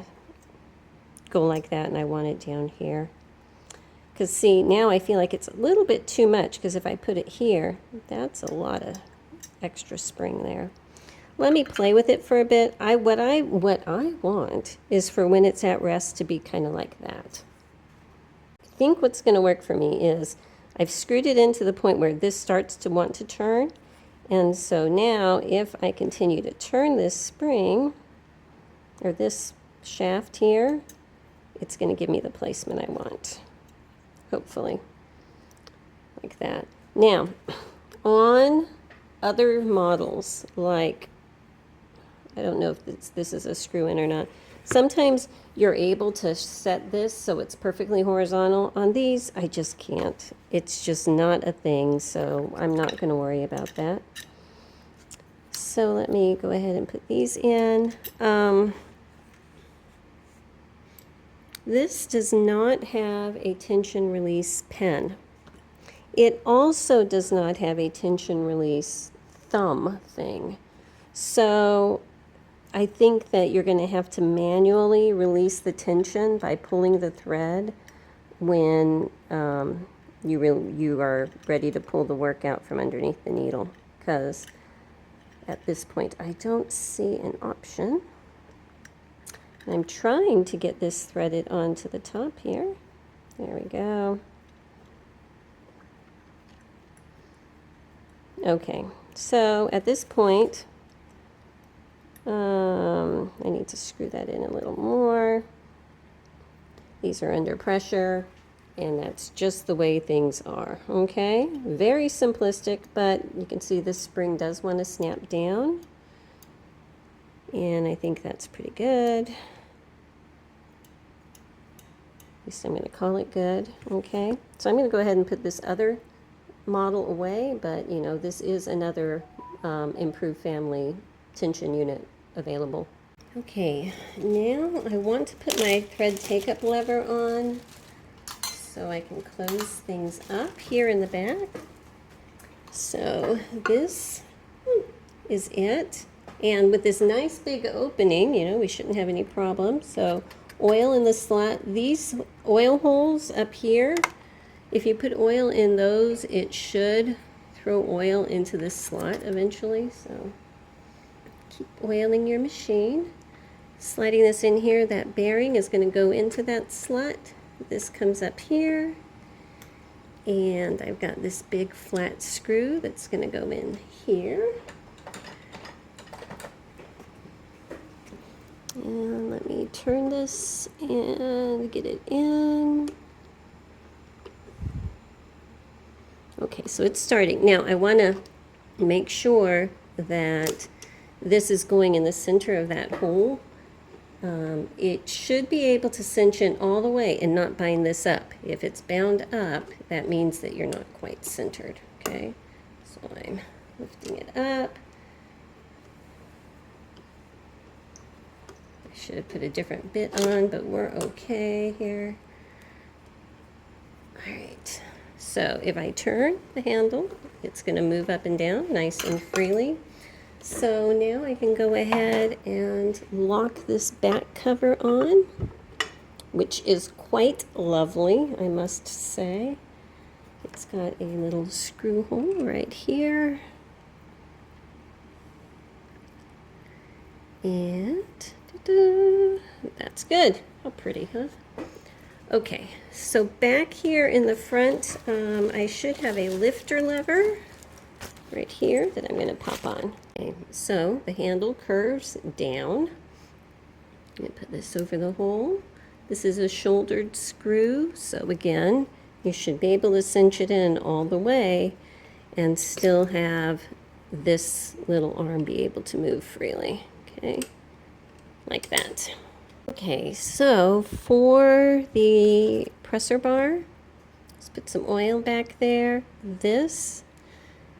go like that, and I want it down here. Because see, now I feel like it's a little bit too much, because if I put it here, that's a lot of extra spring there. Let me play with it for a bit. What I want is for when it's at rest to be kind of like that. I think what's going to work for me is I've screwed it in to the point where this starts to want to turn. And so now if I continue to turn this spring, or this shaft here, it's going to give me the placement I want. Hopefully. Like that. Now, on other models, like, I don't know if this is a screw in or not. Sometimes you're able to set this so it's perfectly horizontal. On these, I just can't. It's just not a thing, so I'm not going to worry about that. So let me go ahead and put these in. This does not have a tension release pen. It also does not have a tension release thumb thing. So I think that you're going to have to manually release the tension by pulling the thread when you are ready to pull the work out from underneath the needle, because at this point I don't see an option. I'm trying to get this threaded onto the top here. There we go. Okay, so at this point, I need to screw that in a little more. These are under pressure, and that's just the way things are, okay? Very simplistic, but you can see this spring does want to snap down, and I think that's pretty good. At least I'm going to call it good, okay? So I'm going to go ahead and put this other model away, but you know, this is another improved family tension unit available. Okay, now I want to put my thread take-up lever on so I can close things up here in the back. So this is it. And with this nice big opening, you know, we shouldn't have any problems. So oil in the slot. These oil holes up here, if you put oil in those, it should throw oil into this slot eventually. So keep oiling your machine. Sliding this in here, that bearing is going to go into that slot. This comes up here. And I've got this big flat screw that's going to go in here. And let me turn this and get it in. Okay, so it's starting. Now I want to make sure that this is going in the center of that hole. It should be able to cinch in all the way and not bind this up. If it's bound up, that means that you're not quite centered, okay? So I'm lifting it up. I should have put a different bit on, but we're okay here. All right, so if I turn the handle, it's going to move up and down nice and freely. So now I can go ahead and lock this back cover on, which is quite lovely, I must say. It's got a little screw hole right here. And that's good. How pretty, huh? Okay, so back here in the front, I should have a lifter lever right here that I'm going to pop on. Okay, so the handle curves down. I'm going to put this over the hole. This is a shouldered screw, so again, you should be able to cinch it in all the way and still have this little arm be able to move freely, okay, like that. Okay, so for the presser bar, let's put some oil back there. This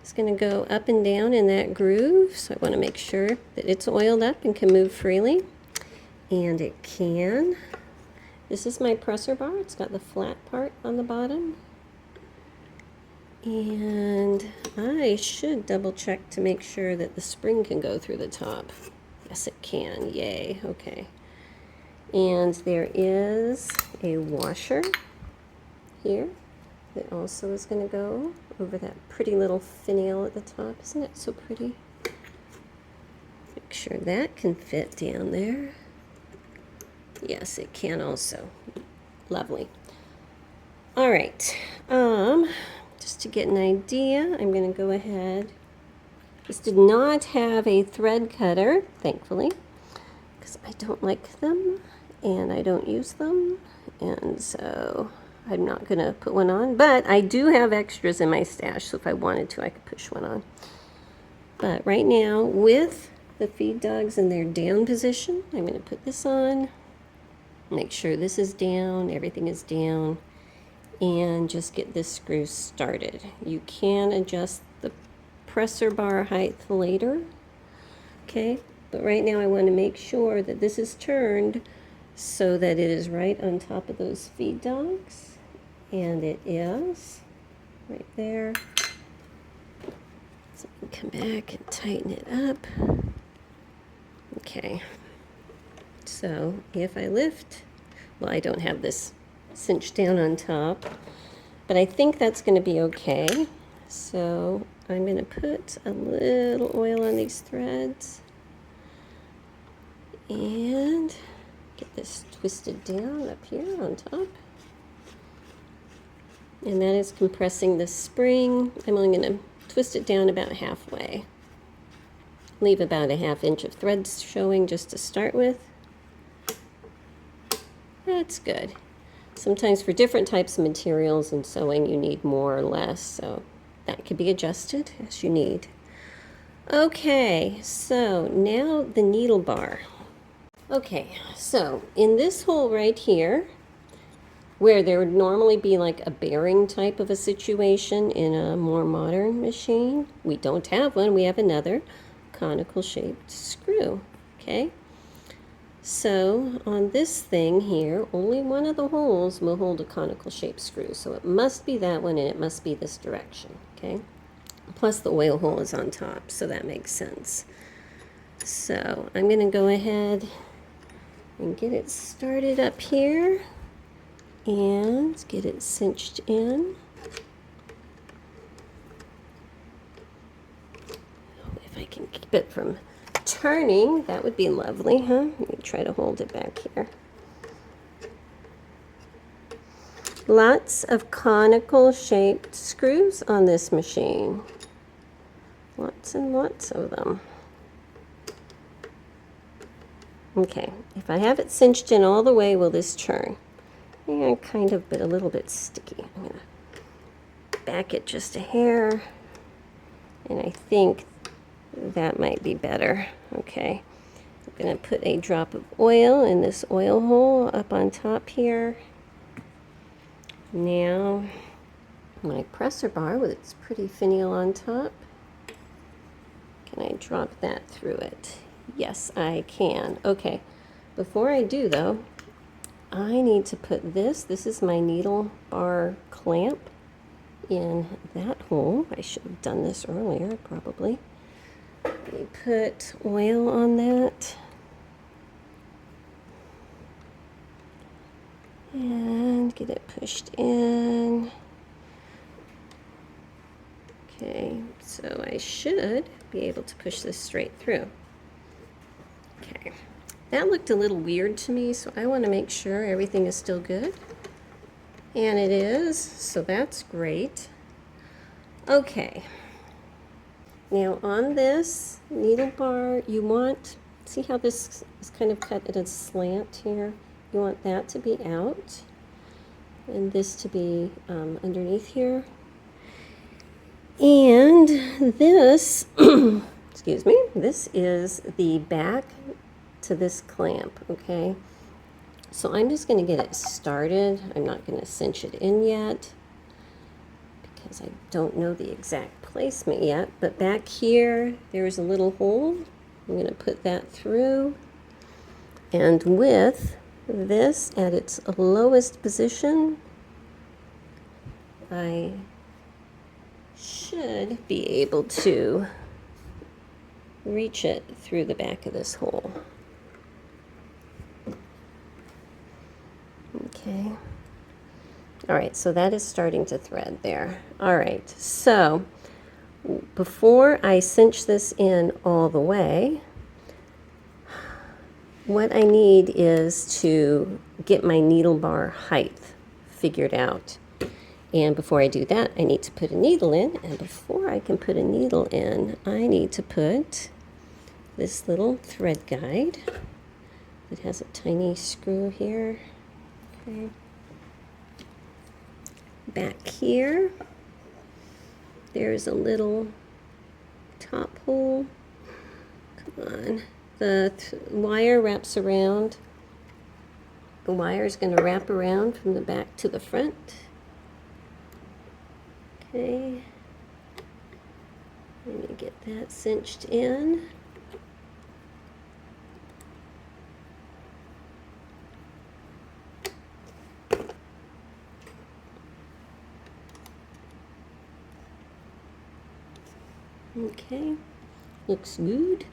is going to go up and down in that groove, so I want to make sure that it's oiled up and can move freely. And it can. This is my presser bar. It's got the flat part on the bottom. And I should double check to make sure that the spring can go through the top. Yes, it can. Yay. Okay. And there is a washer here that also is going to go over that pretty little finial at the top. Isn't it so pretty? Make sure that can fit down there. Yes, it can also. Lovely. All right. Just to get an idea, I'm going to go ahead. This did not have a thread cutter, thankfully, because I don't like them and I don't use them, and so I'm not going to put one on, but I do have extras in my stash, so if I wanted to, I could push one on. But right now, with the feed dogs in their down position, I'm going to put this on, make sure this is down, everything is down, and just get this screw started. You can adjust the presser bar height later, okay? But right now I want to make sure that this is turned so that it is right on top of those feed dogs. And it is right there. So I can come back and tighten it up. Okay. So if I lift, well, I don't have this cinched down on top, but I think that's going to be okay. So I'm going to put a little oil on these threads and get this twisted down up here on top. And that is compressing the spring. I'm only going to twist it down about halfway. Leave about a 1/2 inch of thread showing just to start with. That's good. Sometimes for different types of materials and sewing you need more or less, so that could be adjusted as you need. Okay, so now the needle bar. Okay, so in this hole right here, where there would normally be like a bearing type of a situation in a more modern machine. We don't have one. We have another conical shaped screw. Okay. So on this thing here, only one of the holes will hold a conical shaped screw. So it must be that one and it must be this direction. Okay. Plus the oil hole is on top, so that makes sense. So I'm going to go ahead and get it started up here and get it cinched in. If I can keep it from turning, that would be lovely, huh? Let me try to hold it back here. Lots of conical shaped screws on this machine. Lots and lots of them. Okay, if I have it cinched in all the way, will this turn? Yeah, kind of, but a little bit sticky. I'm going to back it just a hair, and I think that might be better. Okay, I'm going to put a drop of oil in this oil hole up on top here. Now, my presser bar with its pretty finial on top. Can I drop that through it? Yes, I can. Okay, before I do though, I need to put this is my needle bar clamp, in that hole. I should have done this earlier, probably. Let me put oil on that. And get it pushed in. Okay, so I should be able to push this straight through. Okay, that looked a little weird to me, so I want to make sure everything is still good. And it is, so that's great. Okay, now on this needle bar, you want, see how this is kind of cut at a slant here? You want that to be out, and this to be underneath here. And this, excuse me, this is the back to this clamp, okay? So I'm just going to get it started. I'm not going to cinch it in yet because I don't know the exact placement yet. But back here, there's a little hole. I'm going to put that through. And with this at its lowest position, I should be able to reach it through the back of this hole. Okay. All right, so that is starting to thread there. All right, so before I cinch this in all the way, what I need is to get my needle bar height figured out. And before I do that, I need to put a needle in. And before I can put a needle in, I need to put this little thread guide. It has a tiny screw here. Okay. Back here, there's a little top hole. Come on. The wire wraps around. The wire is going to wrap around from the back to the front. Okay, let me get that cinched in. Okay, looks good.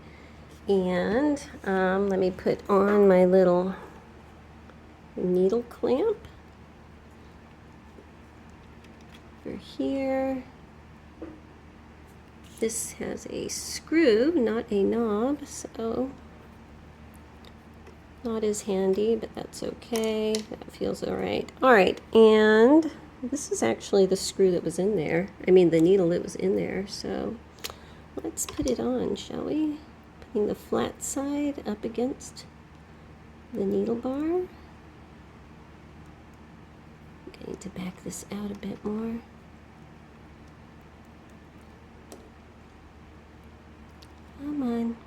And let me put on my little needle clamp. For here, this has a screw, not a knob, so not as handy, but that's okay. That feels all right. All right, and this is actually the screw that was in there. I mean, the needle that was in there, so let's put it on, shall we? Putting the flat side up against the needle bar. I need to back this out a bit more. Come on.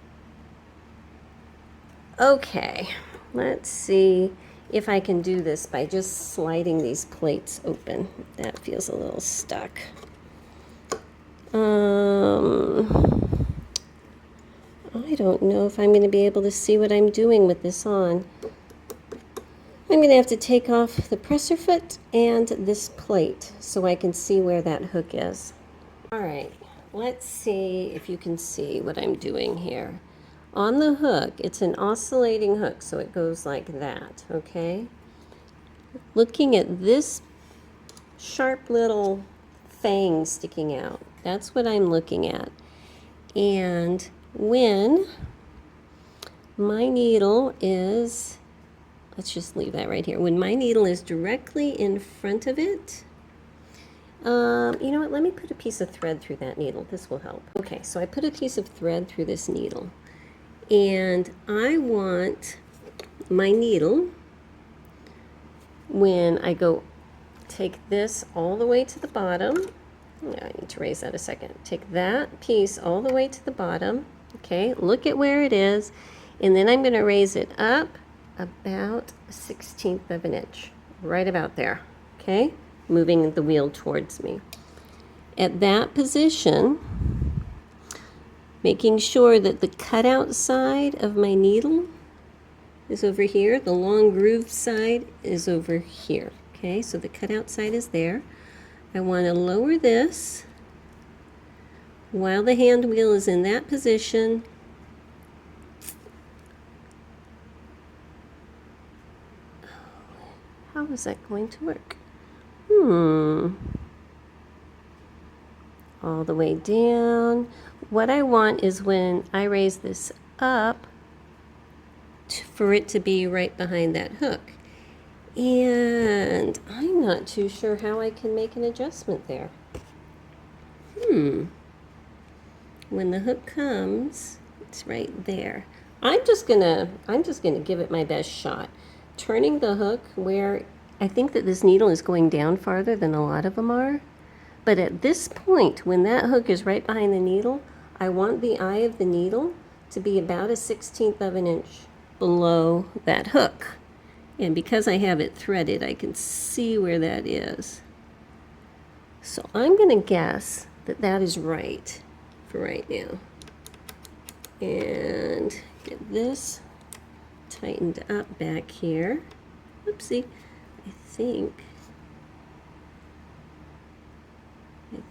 Okay, let's see if I can do this by just sliding these plates open. That feels a little stuck. I don't know if I'm going to be able to see what I'm doing with this on. I'm going to have to take off the presser foot and this plate so I can see where that hook is. All right, let's see if you can see what I'm doing here. On the hook, it's an oscillating hook, so it goes like that, okay? Looking at this sharp little fang sticking out, that's what I'm looking at. And when my needle is, let's just leave that right here. When my needle is directly in front of it, you know what, let me put a piece of thread through that needle. This will help. Okay, so I put a piece of thread through this needle. And I want my needle, when I go take this all the way to the bottom, I need to raise that a second. Take that piece all the way to the bottom, okay, look at where it is, and then I'm going to raise it up about 1/16 of an inch, right about there, okay, moving the wheel towards me. At that position, making sure that the cutout side of my needle is over here, the long grooved side is over here, okay, so the cutout side is there. I want to lower this while the hand wheel is in that position. How is that going to work? All the way down. What I want is when I raise this up, for it to be right behind that hook. And I'm not too sure how I can make an adjustment there. When the hook comes, it's right there. I'm just gonna give it my best shot. Turning the hook where I think that this needle is going down farther than a lot of them are. But at this point, when that hook is right behind the needle, I want the eye of the needle to be about 1/16 of an inch below that hook. And because I have it threaded, I can see where that is. So I'm going to guess that that is right for right now. And get this tightened up back here. Oopsie. I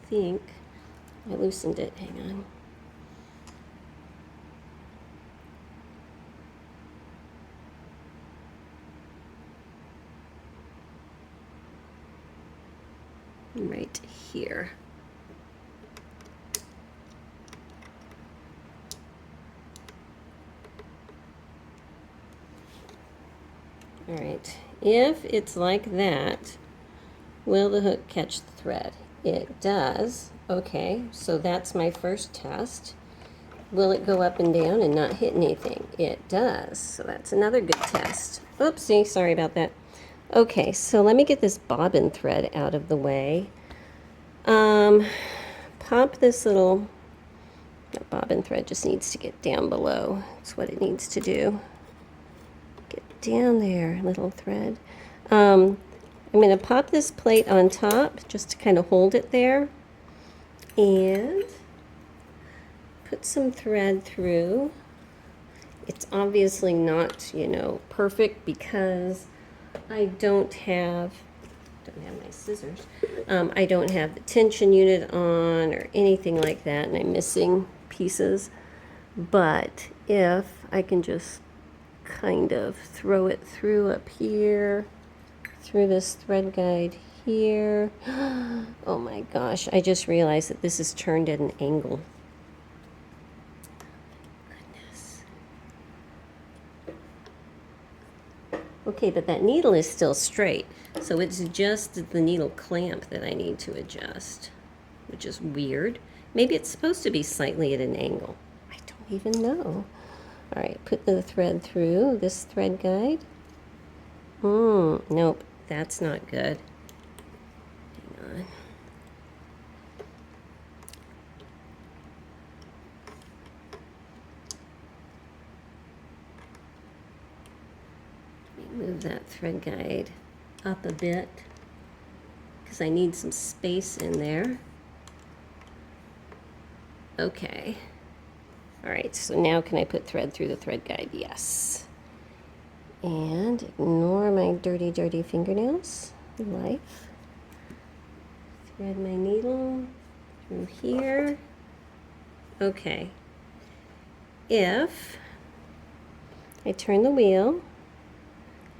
think I loosened it. Hang on. Right here. All right, if it's like that, will the hook catch the thread? It does. Okay, so that's my first test. Will it go up and down and not hit anything? It does, so that's another good test. Oopsie, sorry about that. Okay, so let me get this bobbin thread out of the way. Pop this little, that bobbin thread just needs to get down below. That's what it needs to do. Get down there, little thread. I'm going to pop this plate on top just to kind of hold it there. And put some thread through. It's obviously not, perfect because I don't have my scissors. I don't have the tension unit on or anything like that, and I'm missing pieces. But if I can just kind of throw it through up here, through this thread guide here. Oh my gosh, I just realized that this is turned at an angle. Okay, but that needle is still straight, so it's just the needle clamp that I need to adjust, which is weird. Maybe it's supposed to be slightly at an angle. I don't even know. All right, put the thread through this thread guide. Nope, that's not good. Hang on. Move that thread guide up a bit because I need some space in there. Okay. All right, so now can I put thread through the thread guide? Yes. And ignore my dirty, dirty fingernails. Life. Thread my needle through here. Okay. If I turn the wheel,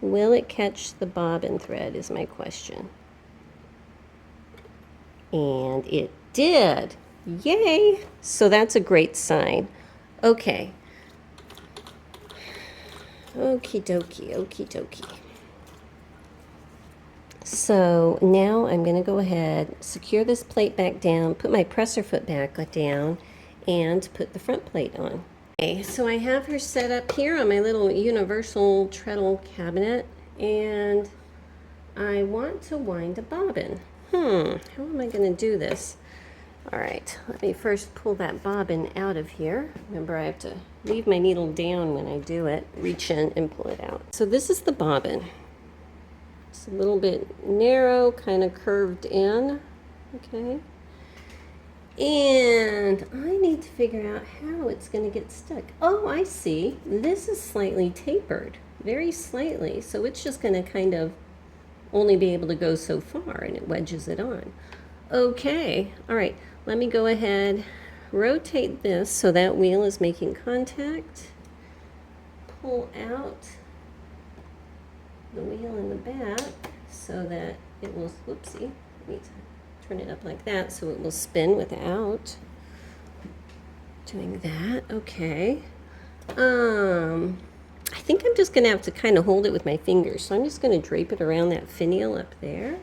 will it catch the bobbin thread is my question. And it did. Yay! So that's a great sign. Okay. Okie dokie, okie dokie. So now I'm going to go ahead, secure this plate back down, put my presser foot back down, and put the front plate on. Okay, so I have her set up here on my little universal treadle cabinet, and I want to wind a bobbin. How am I going to do this? All right, let me first pull that bobbin out of here. Remember, I have to leave my needle down when I do it, reach in and pull it out. So this is the bobbin. It's a little bit narrow, kind of curved in, okay? And I need to figure out how it's going to get stuck. Oh, I see. This is slightly tapered, very slightly. So it's just going to kind of only be able to go so far, and it wedges it on. Okay, all right. Let me go ahead, rotate this so that wheel is making contact. Pull out the wheel in the back so that it will, whoopsie, let me turn it up like that so it will spin without doing that. Okay. I think I'm just going to have to kind of hold it with my fingers. So I'm just going to drape it around that finial up there.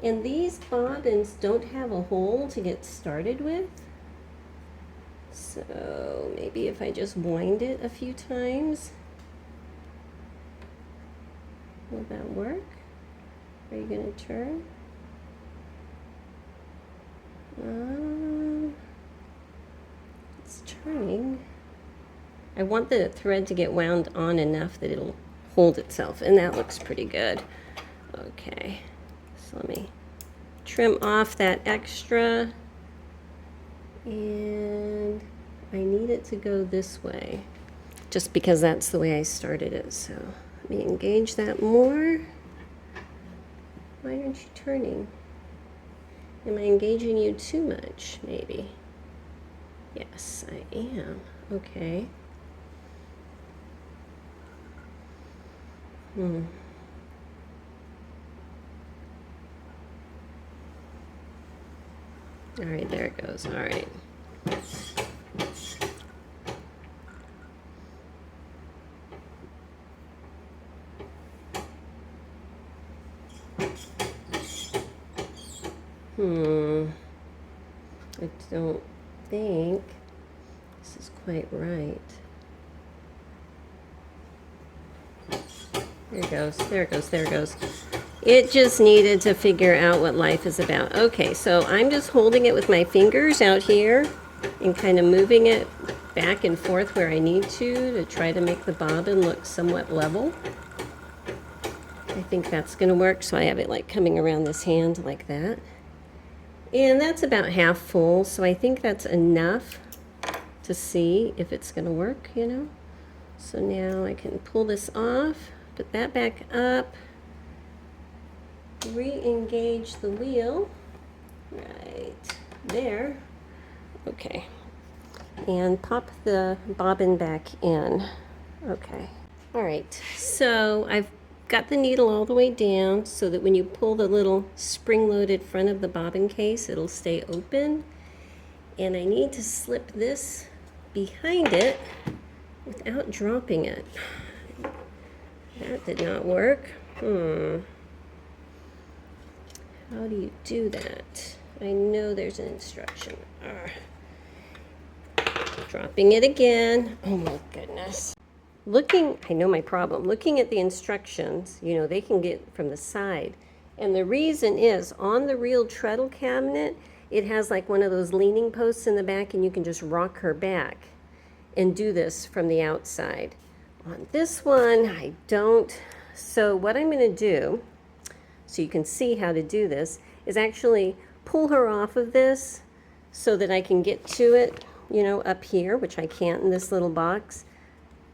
And these bobbins don't have a hole to get started with. So maybe if I just wind it a few times. Will that work? Are you going to turn? It's turning. I want the thread to get wound on enough that it'll hold itself, and that looks pretty good. Okay. So let me trim off that extra, and I need it to go this way just because that's the way I started it. So let me engage that more. Why aren't you turning? Am I engaging you too much, maybe? Yes, I am. Okay. All right, there it goes. All right. I don't think this is quite right. There it goes, there it goes, there it goes. It just needed to figure out what life is about. Okay, so I'm just holding it with my fingers out here and kind of moving it back and forth where I need to try to make the bobbin look somewhat level. I think that's going to work, so I have it like coming around this hand like that. And that's about half full, so I think that's enough to see if it's going to work, you know. So now I can pull this off, put that back up, re-engage the wheel right there. Okay, and pop the bobbin back in. Okay, all right, so I've got the needle all the way down so that when you pull the little spring-loaded front of the bobbin case, it'll stay open. And I need to slip this behind it without dropping it. That did not work. How do you do that? I know there's an instruction. Dropping it again. Oh my goodness. I know my problem. Looking at the instructions, you know, they can get from the side. And the reason is, on the real treadle cabinet, it has like one of those leaning posts in the back, and you can just rock her back and do this from the outside. On this one, I don't. So what I'm going to do, so you can see how to do this, is actually pull her off of this so that I can get to it, you know, up here, which I can't in this little box.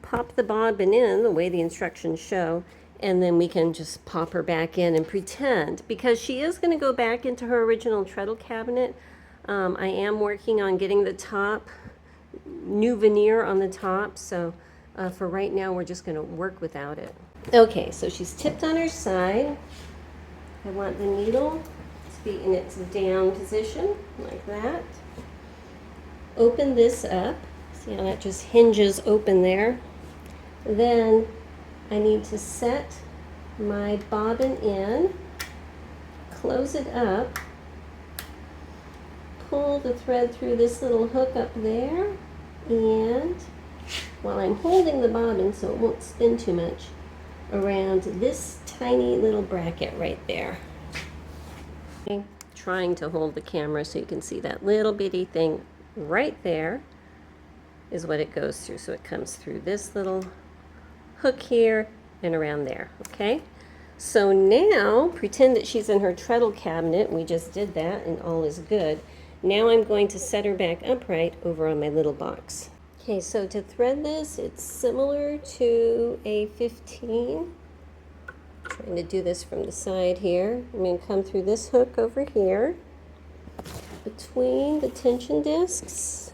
Pop the bobbin in the way the instructions show, and then we can just pop her back in and pretend, because she is going to go back into her original treadle cabinet. I am working on getting the top, new veneer on the top, so for right now we're just going to work without it. Okay, so she's tipped on her side. I want the needle to be in its down position, like that. Open this up. See how that just hinges open there? Then I need to set my bobbin in, close it up, pull the thread through this little hook up there, and while I'm holding the bobbin so it won't spin too much, around this tiny little bracket right there. Okay. Trying to hold the camera so you can see that little bitty thing right there is what it goes through. So it comes through this little hook here and around there. Okay, so now pretend that she's in her treadle cabinet. We just did that and all is good. Now I'm going to set her back upright over on my little box. Okay, so to thread this, it's similar to a 15. Trying to do this from the side here. I'm going to come through this hook over here between the tension discs.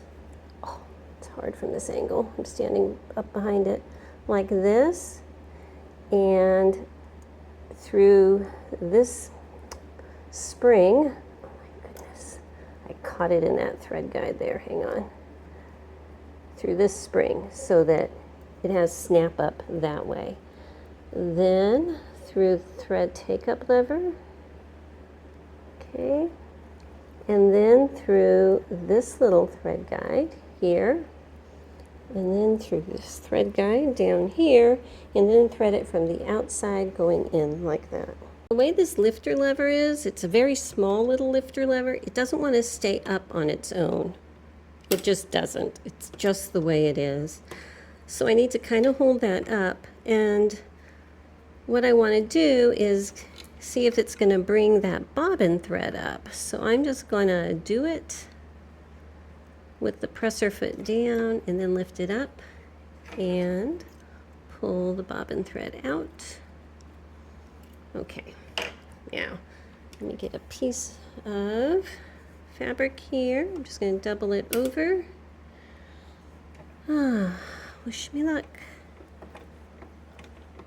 Oh, it's hard from this angle. I'm standing up behind it like this, and through this spring. Oh my goodness, I caught it in that thread guide there. Hang on. Through this spring so that it has snap up that way. Then through thread take up lever, okay, and then through this little thread guide here, and then through this thread guide down here, and then thread it from the outside going in like that. The way this lifter lever is, it's a very small little lifter lever. It doesn't want to stay up on its own. It just doesn't. It's just the way it is. So I need to kind of hold that up, and what I want to do is see if it's going to bring that bobbin thread up. So I'm just going to do it with the presser foot down and then lift it up and pull the bobbin thread out. Okay, now let me get a piece of fabric here. I'm just going to double it over. Wish me luck.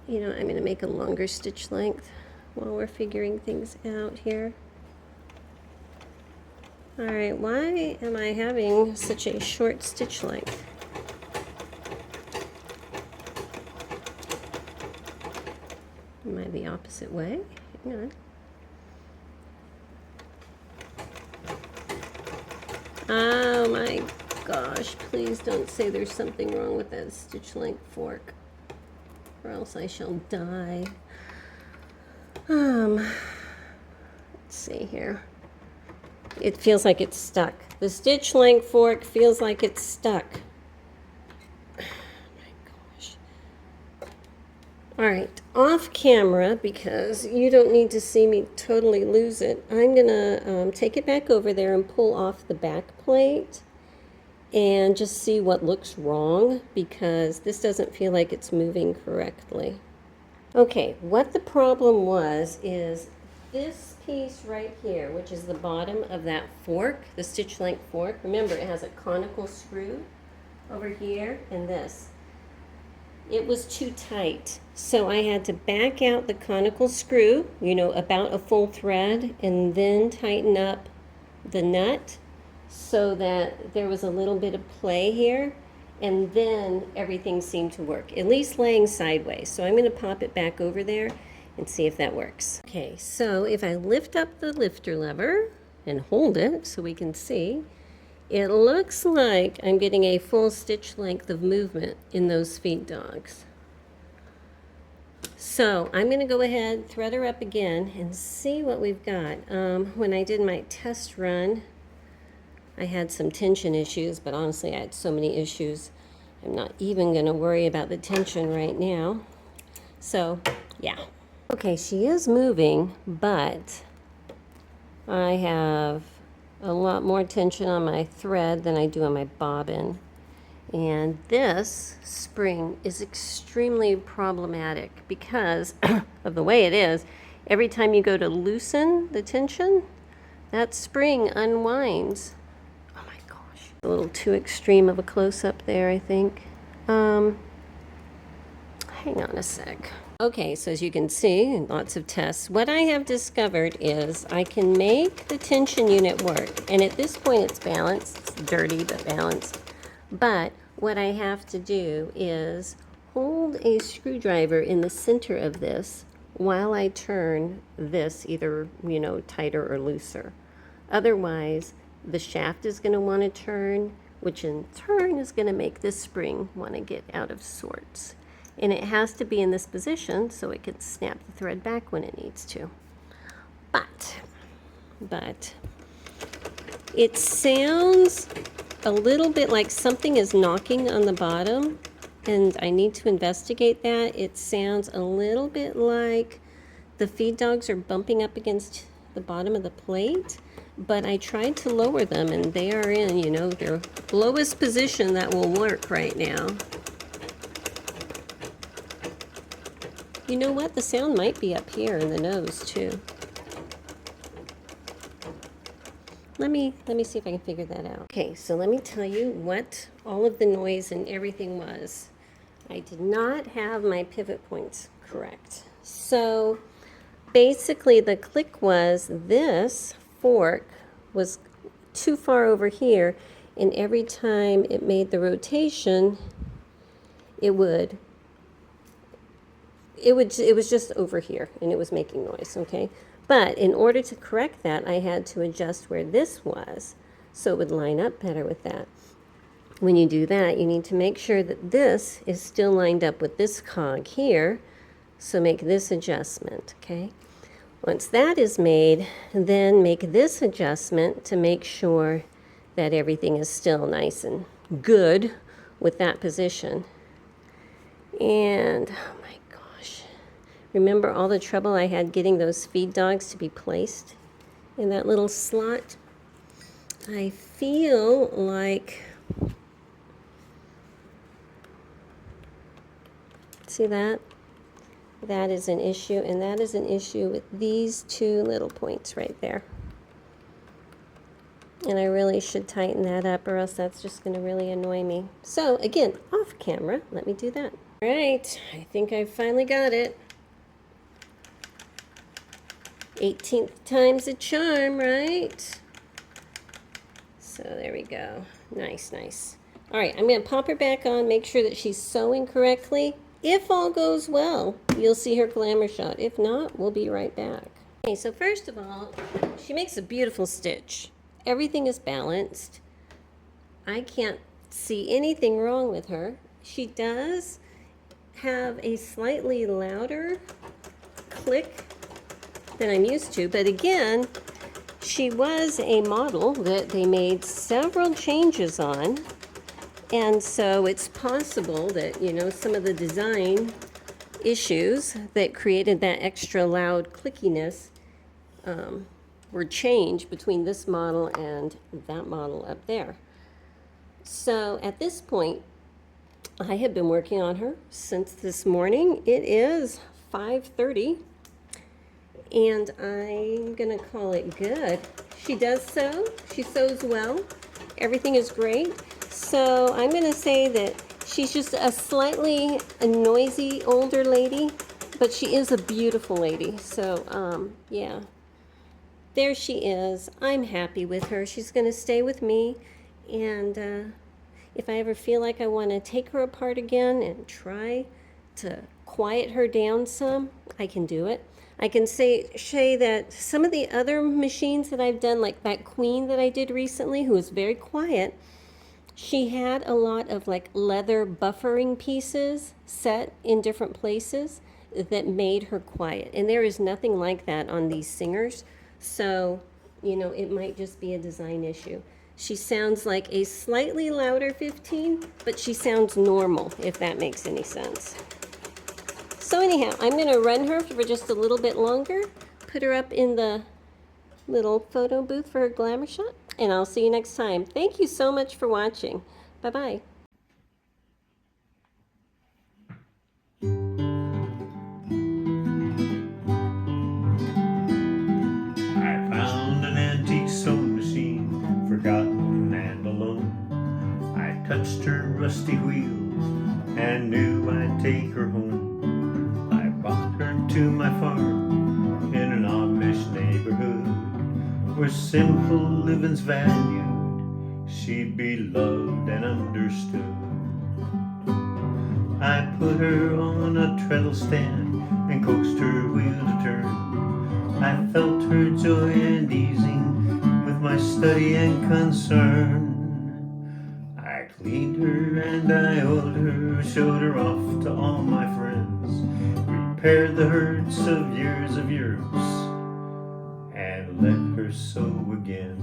You know, I'm going to make a longer stitch length while we're figuring things out here. All right, why am I having such a short stitch length? Am I the opposite way? Hang on. Oh my gosh, please don't say there's something wrong with that stitch length fork, or else I shall die. Let's see here. It feels like it's stuck. The stitch length fork feels like it's stuck. Oh my gosh. All right, off camera, because you don't need to see me totally lose it, I'm gonna take it back over there and pull off the back plate and just see what looks wrong, because this doesn't feel like it's moving correctly. Okay, what the problem was is this piece right here, which is the bottom of that fork, the stitch length fork. Remember, it has a conical screw over here and this. It was too tight, so I had to back out the conical screw, you know, about a full thread, and then tighten up the nut so that there was a little bit of play here, and then everything seemed to work, at least laying sideways. So I'm going to pop it back over there and see if that works. Okay, so if I lift up the lifter lever and hold it so we can see, it looks like I'm getting a full stitch length of movement in those feed dogs. So I'm going to go ahead, thread her up again, and see what we've got. When I did my test run, I had some tension issues, but honestly I had so many issues, I'm not even going to worry about the tension right now. So Yeah. Okay, she is moving, but I have a lot more tension on my thread than I do on my bobbin. And this spring is extremely problematic because of the way it is. Every time you go to loosen the tension, that spring unwinds. Oh my gosh. A little too extreme of a close-up there, I think. Hang on a sec. Okay, so as you can see, lots of tests. What I have discovered is I can make the tension unit work. And at this point it's balanced. It's dirty, but balanced. But what I have to do is hold a screwdriver in the center of this while I turn this either, tighter or looser. Otherwise, the shaft is going to want to turn, which in turn is going to make this spring want to get out of sorts. And it has to be in this position so it can snap the thread back when it needs to. But it sounds a little bit like something is knocking on the bottom, and I need to investigate that. It sounds a little bit like the feed dogs are bumping up against the bottom of the plate, but I tried to lower them and they are in, their lowest position that will work right now. You know what? The sound might be up here in the nose too. Let me see if I can figure that out. Okay, so let me tell you what all of the noise and everything was. I did not have my pivot points correct. So basically the click was this fork was too far over here, and every time it made the rotation, it was just over here and it was making noise, okay? But in order to correct that, I had to adjust where this was so it would line up better with that. When you do that, you need to make sure that this is still lined up with this cog here, so make this adjustment, okay? Once that is made, then make this adjustment to make sure that everything is still nice and good with that position. And oh my gosh, remember all the trouble I had getting those feed dogs to be placed in that little slot? I feel like, see that? That is an issue, and that is an issue with these two little points right there. And I really should tighten that up, or else that's just going to really annoy me. So again, off camera, let me do that. All right, I think I finally got it. 18th time's a charm, right? So there we go. Nice, nice. All right, I'm going to pop her back on, make sure that she's sewing correctly. If all goes well, you'll see her glamour shot. If not, we'll be right back. Okay, so first of all, she makes a beautiful stitch. Everything is balanced. I can't see anything wrong with her. She does have a slightly louder click than I'm used to, but again, she was a model that they made several changes on. And so it's possible that, some of the design issues that created that extra loud clickiness were changed between this model and that model up there. So at this point, I have been working on her since this morning. It is 5:30, and I'm gonna call it good. She does sew, she sews well, everything is great. So I'm going to say that she's just a slightly noisy older lady, but she is a beautiful lady. So, yeah, there she is. I'm happy with her. She's going to stay with me. And if I ever feel like I want to take her apart again and try to quiet her down some, I can do it. I can say that some of the other machines that I've done, like that queen that I did recently, who was very quiet, she had a lot of like leather buffering pieces set in different places that made her quiet. And there is nothing like that on these singers. So, it might just be a design issue. She sounds like a slightly louder 15, but she sounds normal, if that makes any sense. So anyhow, I'm going to run her for just a little bit longer, put her up in the little photo booth for her glamour shot, and I'll see you next time. Thank you so much for watching. Bye-bye. I found an antique sewing machine, forgotten and alone. I touched her rusty wheels and knew I'd take her home. I brought her to my farm in an Amish neighborhood where simple living's valued. She'd be loved and understood. I put her on a treadle stand and coaxed her wheel to turn. I felt her joy and easing with my study and concern. I cleaned her and I oiled her, showed her off to all my friends, repaired the hurts of years and let her sew again.